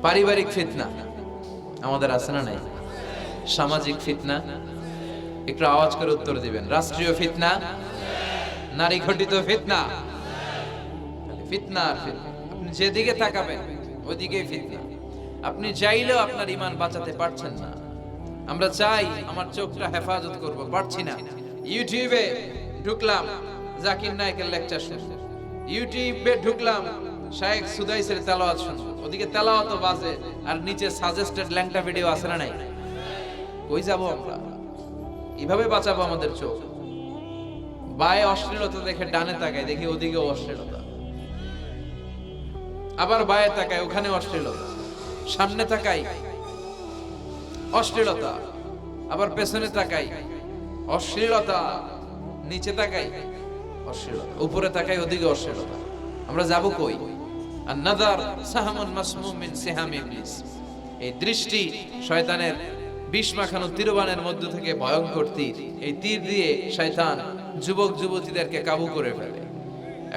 পারিবারিক ফিতনা আমাদের আছে না নাই? সামাজিক ফিতনা, একটু আওয়াজ করে উত্তর দিবেন। রাষ্ট্রীয় ফিতনা, নারী ঘটিত ফিতনা, ফিতনা আর ফিতনা। আপনি যেদিকে তাকাবেন ওইদিকেই ফিতনা। আপনি চাইলেও আপনার ঈমান বাঁচাতে পারছেন না। আমরা চাই আমার চোখটা হেফাজত করব, পারছি না। ইউটিউবে ঢুকলাম, জাকির নায়েকের লেকচার শুনবো, ইউটিউবে ঢুকলাম, শায়েখ সুদাইসের তেলাওয়াত শুনবো, ওদিকে তেলাওয়াতও বাজে আর নিচে সাজেস্টেড ল্যাংটা ভিডিও আছে না নাই? কই যাব আমরা? কিভাবে বাঁচাবো আমাদের চোখ? বায়ে অশ্লীলতা দেখে ডানে তাকায়, দেখি ওদিকেও অশ্লীলতা, আবার বায়ে তাকায়, ওখানে অশ্লীলতা, সামনে তাকাই অশ্লীলতা, আবার পেছনে তাকাই অশ্লীলতা, নিচে তাকাই অশ্লীলতা, উপরে তাকাই ওদিকে অশ্লীলতা। আমরা যাব কই? আর নাযার সাহামুন মাসমুম মিন সিহামি ইবলিস, এই দৃষ্টি শয়তানের বিষ মাখানো তীরবানের মধ্য থেকে ভয়ঙ্কর তীর। এই তীর দিয়ে শয়তান যুবক যুবতীদেরকে কাবু করে ফেলে।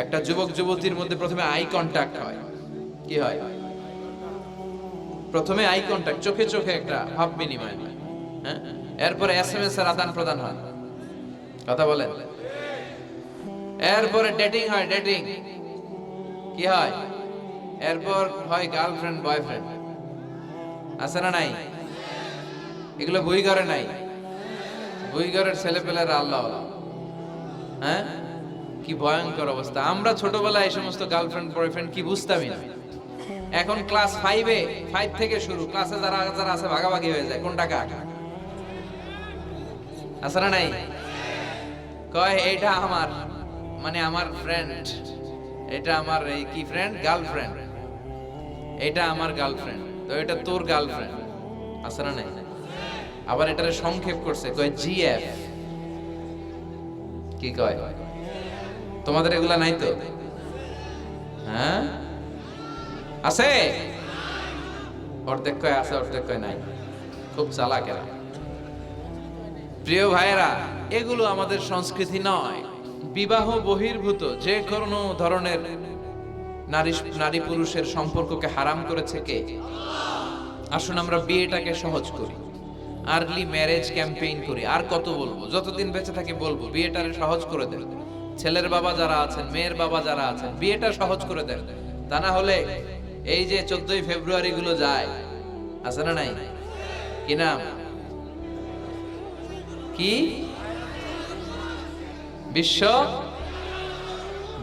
একটা যুবক যুবতীর মধ্যে প্রথমে আই কন্টাক্ট হয়। কি হয়? প্রথমে আই কন্টাক্ট, চোখে চোখে একটা ভাব বিনিময় হয়, হ্যাঁ? এরপরে এসএমএস এর আদান প্রদান হয়, কথা বলেন। এরপরে ডেটিং হয়, ডেটিং কি হয়? এরপর হয় গার্লফ্রেন্ড বয়ফ্রেন্ড, আছে না নাই? এগুলো বই ঘরে নাই। বই ঘরের ছেলেপেলেরা আল্লাহ, হ্যাঁ, কি ভয়ঙ্কর অবস্থা। আমরা ছোটবেলায় এই সমস্ত গার্লফ্রেন্ড বয়ফ্রেন্ড কি বুঝতামই না। এখন ক্লাস 5 থেকে শুরু, ক্লাসে যারা যারা আছে ভাগাভাগি হয়ে যায়, কোনটা কার আছে না নাই? কয় এটা আমার, মানে আমার ফ্রেন্ড, এটা আমার এই কি ফ্রেন্ড, গার্লফ্রেন্ড, এটা আমার গার্লফ্রেন্ড, তো এটা তোর গার্লফ্রেন্ড, আছে না নাই? আবার এটারে সংক্ষেপ করছে, কয় জিএফ। কি কয়? তোমাদের এগুলা নাই তো? হ্যাঁ আছে, অর্ধেক কয় আছে, অর্ধেক কয় নাই। খুব চালাক এরা। প্রিয় ভাইয়েরা, এগুলো আমাদের সংস্কৃতি নয়। বিবাহ বহির্ভূত যে কোনো ধরনের নারী পুরুষের সম্পর্ককে হারাম করেছে কে? আসুন আমরা বিয়েটাকে সহজ করি। আর্লি ম্যারেজ ক্যাম্পেইন করি। আর কত বলবো, যতদিন বেঁচে থাকি বলবো বিয়েটারে সহজ করে দেন। ছেলের বাবা যারা আছেন, মেয়ের বাবা যারা আছেন, বিয়েটা সহজ করে দেন। তা না হলে এই যে 14ই ফেব্রুয়ারি গুলো যায়, আছে না নাই? কি নাম, কি বিশ্ব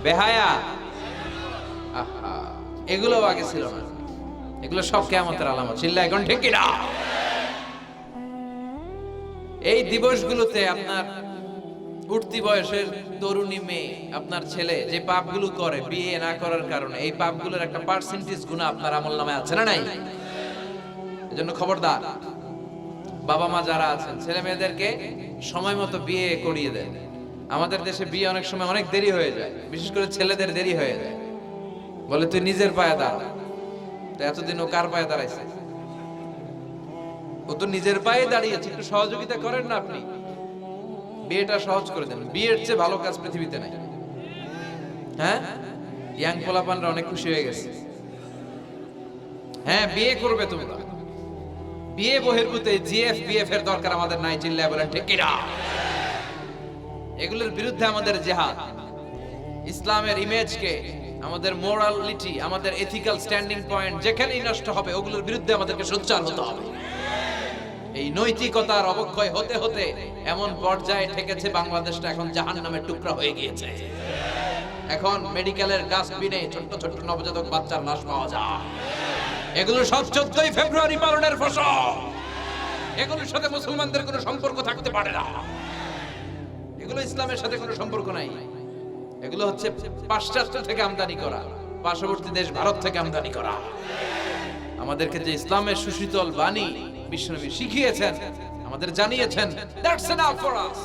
বেহায়া, আহা, এগুলো আগে ছিল না। এগুলো সব কিয়ামতের আলামত। চিল্লা এখন ঠিক কিনা? এই দিবসগুলোতে আপনার উঠতি বয়সের তরুণী মেয়ে, আপনার ছেলে যে পাপগুলো করে বিয়ে না করার কারণে, এই পাপগুলোর একটা পার্সেন্টেজ গুনাহ আপনার আমলনামায় আছে না নাই? এজন্য খবরদার, বাবা মা যারা আছেন ছেলে মেয়েদেরকে সময় মতো বিয়ে করিয়ে দেন। আমাদের দেশে বিয়ে অনেক সময় অনেক দেরি হয়ে যায়, বিশেষ করে ছেলেদের দেরি হয়ে যায়। বলে তুই নিজের পায়ে দাঁড়া। তো এতদিন ও কার পায়ে দাঁড়াইছে? ও তো নিজের পায়ে দাঁড়িয়েছে, একটু সহযোগিতা করেন না আপনি, বিয়েটা সহজ করে দেন। বিয়ের চেয়ে ভালো কাজ পৃথিবীতে নাই। হ্যাঁ, ইয়াং পোলাপানরা অনেক খুশি হয়ে গেছে। হ্যাঁ, বিয়ে করবে তোমরা। বিয়ে বহির্ভূতে জিএফ বিএফ এর দরকার আমাদের নাই। চিল্লায় বলেন ঠিক কিনা? এগুলোর বিরুদ্ধে আমাদের জিহাদ। ইসলামের ইমেজকে, আমাদের মোরালিটি, আমাদের এথিক্যাল স্ট্যান্ডিং পয়েন্ট যেখানেই নষ্ট হবে, ওগুলোর বিরুদ্ধে আমাদেরকে সোচ্চার হতে হবে। এই নৈতিকতার অবক্ষয় হতে হতে এমন পর্যায়ে ঠেকেছে বাংলাদেশটা এখন জাহান্নামের টুকরা হয়ে গিয়েছে। এখন মেডিকেলের ডাস্টবিনে ছোট্ট ছোট্ট নবজাতক বাচ্চার লাশ পাওয়া যায়। এগুলো সব 14ই ফেব্রুয়ারি পালনের ফসল। এগুলোর সাথে মুসলমানদের কোনো সম্পর্ক থাকতে পারে না। এগুলো ইসলামের সাথে কোনো সম্পর্ক নাই। এগুলো হচ্ছে পাশ্চাত্য থেকে আমদানি করা, পার্শ্ববর্তী দেশ ভারত থেকে আমদানি করা। আমাদেরকে যে ইসলামের সুশীতল বাণী বিশ্বনবী শিখিয়েছেন, আমাদের জানিয়েছেন, দ্যাটস এনাফ ফর আস।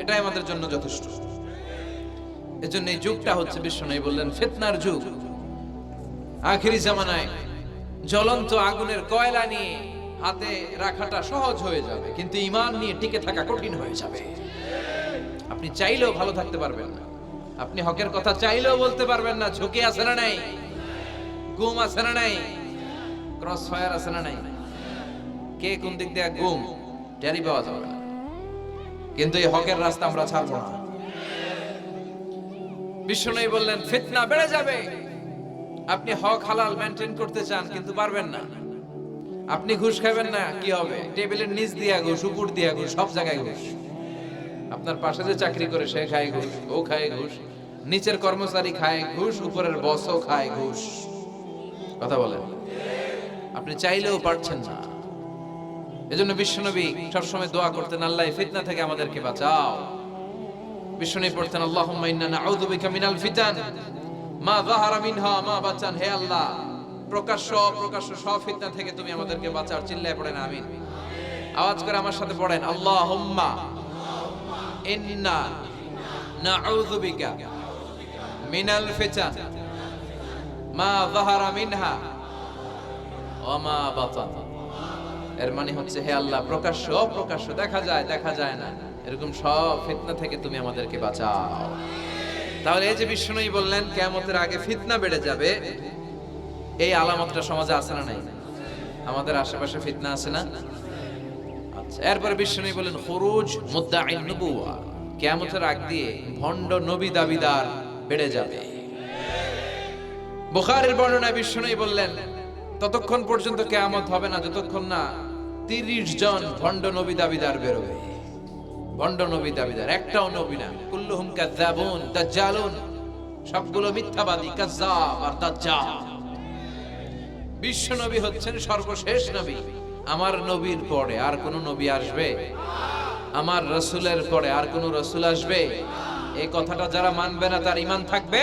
এটাই আমাদের জন্য যথেষ্ট। এজন্য এই যুগটা হচ্ছে, বিশ্বনবী বললেন, ফিতনার যুগ। আখিরি জামানায় জ্বলন্ত আগুনের কয়লা নিয়ে হাতে রাখাটা সহজ হয়ে যাবে, কিন্তু ঈমান নিয়ে টিকে থাকা কঠিন হয়ে যাবে। আপনি চাইলেও ভালো থাকতে পারবেন না, আপনি হকের কথা চাইলেও বলতে পারবেন না। ঝুঁকি আছে না নাই? গুম আছে না নাই? ক্রস ফায়ার আছে না নাই? কে কোন দিক দিয়ে গুম টেরি পাওয়া যাবে না। কিন্তু এই হকের রাস্তা আমরা ছাড়বো না। বিশ্বনবী বললেন ফিতনা বেড়ে যাবে। আপনি হক হালাল মেনটেন করতে চান কিন্তু পারবেন না। আপনি ঘুষ খাবেন না, কি হবে? টেবিলের নিচ দিয়া ঘুষ, উপর দিয়া ঘুষ, সব জায়গায় ঘুষ। আপনার পাশে যে চাকরি করে সে খায় ঘুষ, ও খায় ঘুষ, নিচের কর্মচারী খায় ঘুষ, উপরের বসও খায় ঘুষ। কথা বলেন, আপনি চাইলেও পারছেন না। এজন্য বিশ্বনবী সবসময় দোয়া করতেন, আল্লাহ ফিতনা থেকে আমাদেরকে বাঁচাও। বিশ্বনবী পড়তেন, আল্লাহুম্মা ইন্না নাউযু বিকা মিনাল ফিতান মা যাহারা মিনহা মা বাতান। হে আল্লাহ, প্রকাশ্য অপ্রকাশ্য সব ফিতনা থেকে তুমি আমাদেরকে বাঁচাও। চিল্লায় পড়েন আমিন। আওয়াজ করে আমার সাথে পড়েন, আল্লাহুম্মা ইন্না নাউযু বিকা মিনাল ফিতান মা যাহারা মিনহা ওয়া মা বাতান। এর মানে হচ্ছে, হে আল্লাহ, প্রকাশ্য অপ্রকাশ্য, দেখা যায় দেখা যায় না, এরকম সব ফিতনা থেকে তুমি আমাদেরকে বাঁচাও। তাহলে এই যে বিশ্বনবী বললেন কিয়ামতের আগে ফিতনা বেড়ে যাবে, এই আলামতটা সমাজে আছে না নাই? আমাদের আশেপাশে ফিতনা আছে না? আচ্ছা, এরপরে বিশ্বনবী বললেন খুরুজ মুদ্দাঈন নবুওয়া, কিয়ামতের আগ দিয়ে ভণ্ড নবী দাবিদার বেড়ে যাবে। বুখারীর বর্ণনায় বিশ্বনবী বললেন, ততক্ষণ পর্যন্ত কিয়ামত হবে না যতক্ষণ না 30 জন ভণ্ড নবী দাবিদার বেরোবে। ভণ্ড নবী দাবিদার, একটাও নবী না। কুল্লুহুম কাযাবুন দাজ্জালুন, সবগুলো মিথ্যাবাদী, কাযাব আর দাজ্জাল। বিশ্ব নবী হচ্ছেন সর্বশেষ নবী। আমার নবীর পরে আর কোন নবী আসবে? আমার রাসূলের পরে আর কোন রাসূল আসবে? এই কথাটা যারা মানবে না তার ঈমান থাকবে?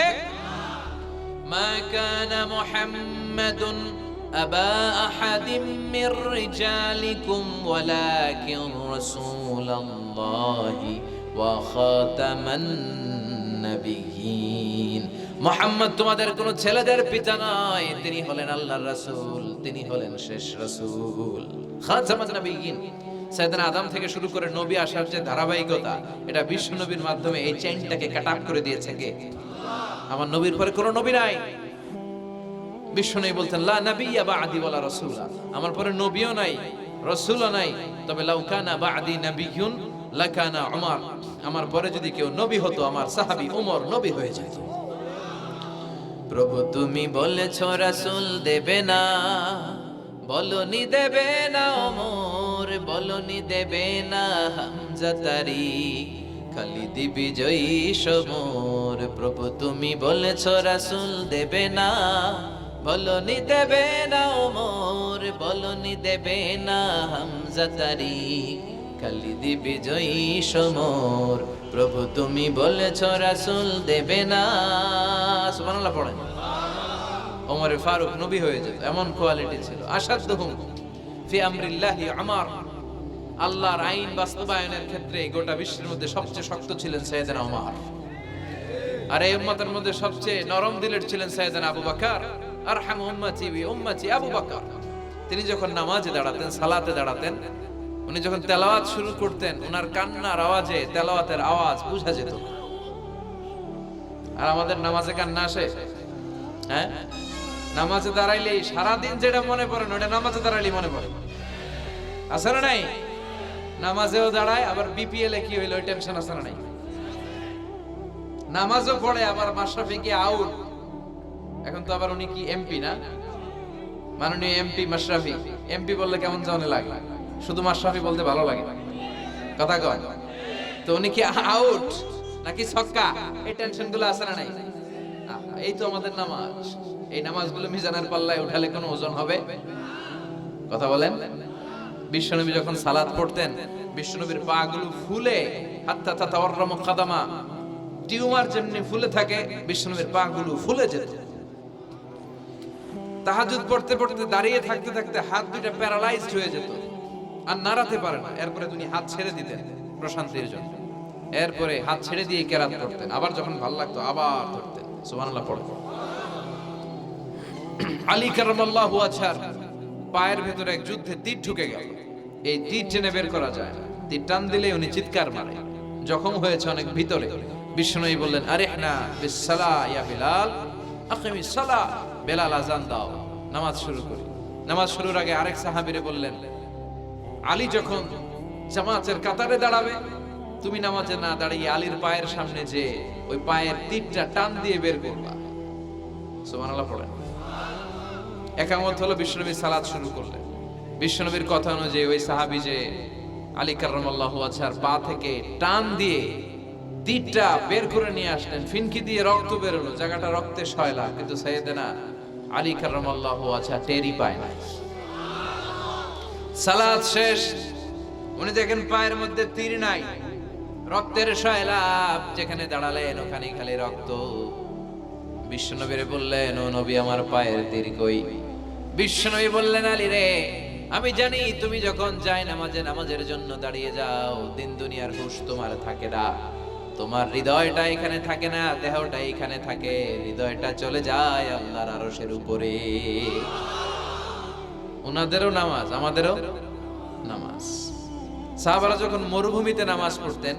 মা কানা মুহাম্মাদুন আবা আহাদিম মির রিজালিকুম ওয়ালাকিন রাসূলুল্লাহি ওয়া খাতামান নাবিয়্যিন। মুহাম্মদ তোমাদের কোন ছেলেদের পিতা নয়, তিনি হলেন আল্লাহর রাসূল, তিনি হলেন শেষ রাসূল, খাতামান নাবিয়্যিন। সাইয়েদনা আদম থেকে শুরু করে নবী আসার যে ধারাবাহিকতা, এটা বিশ্ব নবীর মাধ্যমে এই চেইনটাকে কাট আপ করে দিয়েছে কে? আমার নবীর পরে কোন নবী নাই। বিশ্ব নবী বলতেন লা নাবিয়্যা বা'দি ওয়ালা রাসূলা, আমার পরে নবীও নাই, রাসূলও নাই, তবে লাউ কানা বা'দি নাবিয়্যুন লাকানা উমর, আমার পরে যদি কেউ নবী হতো আমার সাহাবী উমর নবী হয়ে যেত। প্রভু তুমি বলেছ রাসূল দেবে না, বলনি দেবে না ওমর, বলনি দেবে না হামজা তারি, খালিদ বিজয়ী সমর। প্রভু তুমি বলেছ রাসূল দেবে না, বলনি দেবে না ওমর, বলনি দেবে না হামজা তারি, খালিদ বিজয়ী সমর। প্রভু তুমি বলেছ রাসূল দেবে না। সুবহানাল্লাহ পড়েন। ওমর ফারুক নবী হয়ে যেত, এমন কোয়ালিটি ছিল। আসাদুহুম ফি আমরিল্লাহি উমর, আল্লাহর আইন বাস্তবায়নের ক্ষেত্রে গোটা বিশ্বের মধ্যে সবচেয়ে শক্ত ছিলেন সাইয়েদনা ওমর। আর এই উম্মতের মধ্যে সবচেয়ে নরম দিলের ছিলেন সাইয়েদনা আবু বকর। আরহামু উম্মতি বি উম্মতি আবু বকর। তিনি যখন নামাজে দাঁড়াতেন, সালাতে দাঁড়াতেন, উনি যখন তেলাওয়াত শুরু করতেন, ওনার কান্নার আওয়াজে তেলাওয়াতের আওয়াজ বোঝা যেত। আর আমাদের নামাজে কান্না আসে? হ্যাঁ, নামাজে দাঁড়াইলেই সারাদিন যেটা মনে পড়ে না ওটা নামাজে দাঁড়াইলেই মনে পড়ে। আছে না নাই? নামাজেও দাঁড়ায়, আবার বিপিএল এ কি হইলো ওই টেনশন আছে না নাই? নামাজও পড়ে, আবার মাশরাফি কি আউট। এখন তো আবার উনি কি এমপি না, মাননীয় এমপি মাশরাফি। এমপি বললে কেমন জানে লাগে, শুধু মাশরাফি বলতে ভালো লাগে, কথা কয়। তো উনি কি আউট নাকি ছক্কা, এই টেনশন গুলো আছে না নাই? এই তো আমাদের নামাজ। এই নামাজগুলো মিজানের পাল্লায় উঠালে কোনো ওজন হবে? কথা বলেন। বিশ্বনবী যখন সালাত পড়তেন, বিশ্বনবীর পা গুলো ফুলে, হাত্তা তাতাওয়াররামু কাদামা, টিউমার যেমনি ফুলে থাকে বিশ্বনবীর পা গুলো ফুলে যেত। তাহাজ্জুদ পড়তে পড়তে দাঁড়িয়ে থাকতে থাকতে হাত দুইটা প্যারালাইজড হয়ে যেত, আর নাড়াতে পারে না। এরপরে তিনি হাত ছেড়ে দিতেন প্রশান্তির জন্য। এরপরে হাত ছেড়ে দিয়ে কেরাত করতেন, আবার যখন ভালো লাগতো আবার ধরতেন। সুবহানাল্লাহ পড়ে। আলী কারামাল্লাহু ওয়াজহার পায়ের ভেতরে এক যুদ্ধে তীর ঢুকে গেল। এই তীর টেনে বের করা যায় না, তীর টান দিলে উনি চিৎকার মারে, জখম হয়েছে অনেক ভিতরে। বিশ্বনবী বললেন, আরিহনা বিসসালাহ ইয়া বিলাল, আকিমিস সালাহ, বেলাল আযান দাও, নামাজ শুরু করি। নামাজ শুরুর আগে আরেক সাহাবীরে বললেন, আলী যখন জামাতের কাতারে দাঁড়াবে, তুমি নামাজে না দাঁড়িয়ে আলীর পায়ের সামনে যে ওই পায়ের তীরটা টান দিয়ে বের করবা। সুবহানাল্লাহ পড়েন। একামত হলো, বিশ্বনবী সালাত শুরু করলেন। বিশ্বনবীর কথা অনুযায়ী ওই সাহাবী যে আলী কারামাল্লাহু ওয়াজহার পা থেকে টান দিয়ে তীরটা বের করে নিয়ে আসলেন, ফিনকি দিয়ে রক্ত বের হলো, জায়গাটা রক্তে সয়লা, কিন্তু সাইয়েদনা আলী কারামাল্লাহু ওয়াজহা টেরই পায় না। সালাত শেষ, উনি দেখেন পায়ের মধ্যে তীর নাই, রক্তের সয়লাব, যেখানে দাঁড়ালেন ওখানেই খালি রক্ত। বিশ্বনবীরে বললেন, ও নবী আমার পায়ের তীর কই? বিশ্বনবী বললেন, আলী রে, আমি জানি তুমি যখন যাই নামাজের জন্য দাঁড়িয়ে যাও, দিন দুনিয়ার হুঁশ তোমার থাকে না, তোমার হৃদয়টা এখানে থাকে না, দেহটা এখানে থাকে, হৃদয়টা চলে যায় আল্লাহর আরশের উপরে। ওনাদেরও নামাজ, আমাদেরও নামাজ। সাহাবারা যখন মরুভূমিতে নামাজ পড়তেন,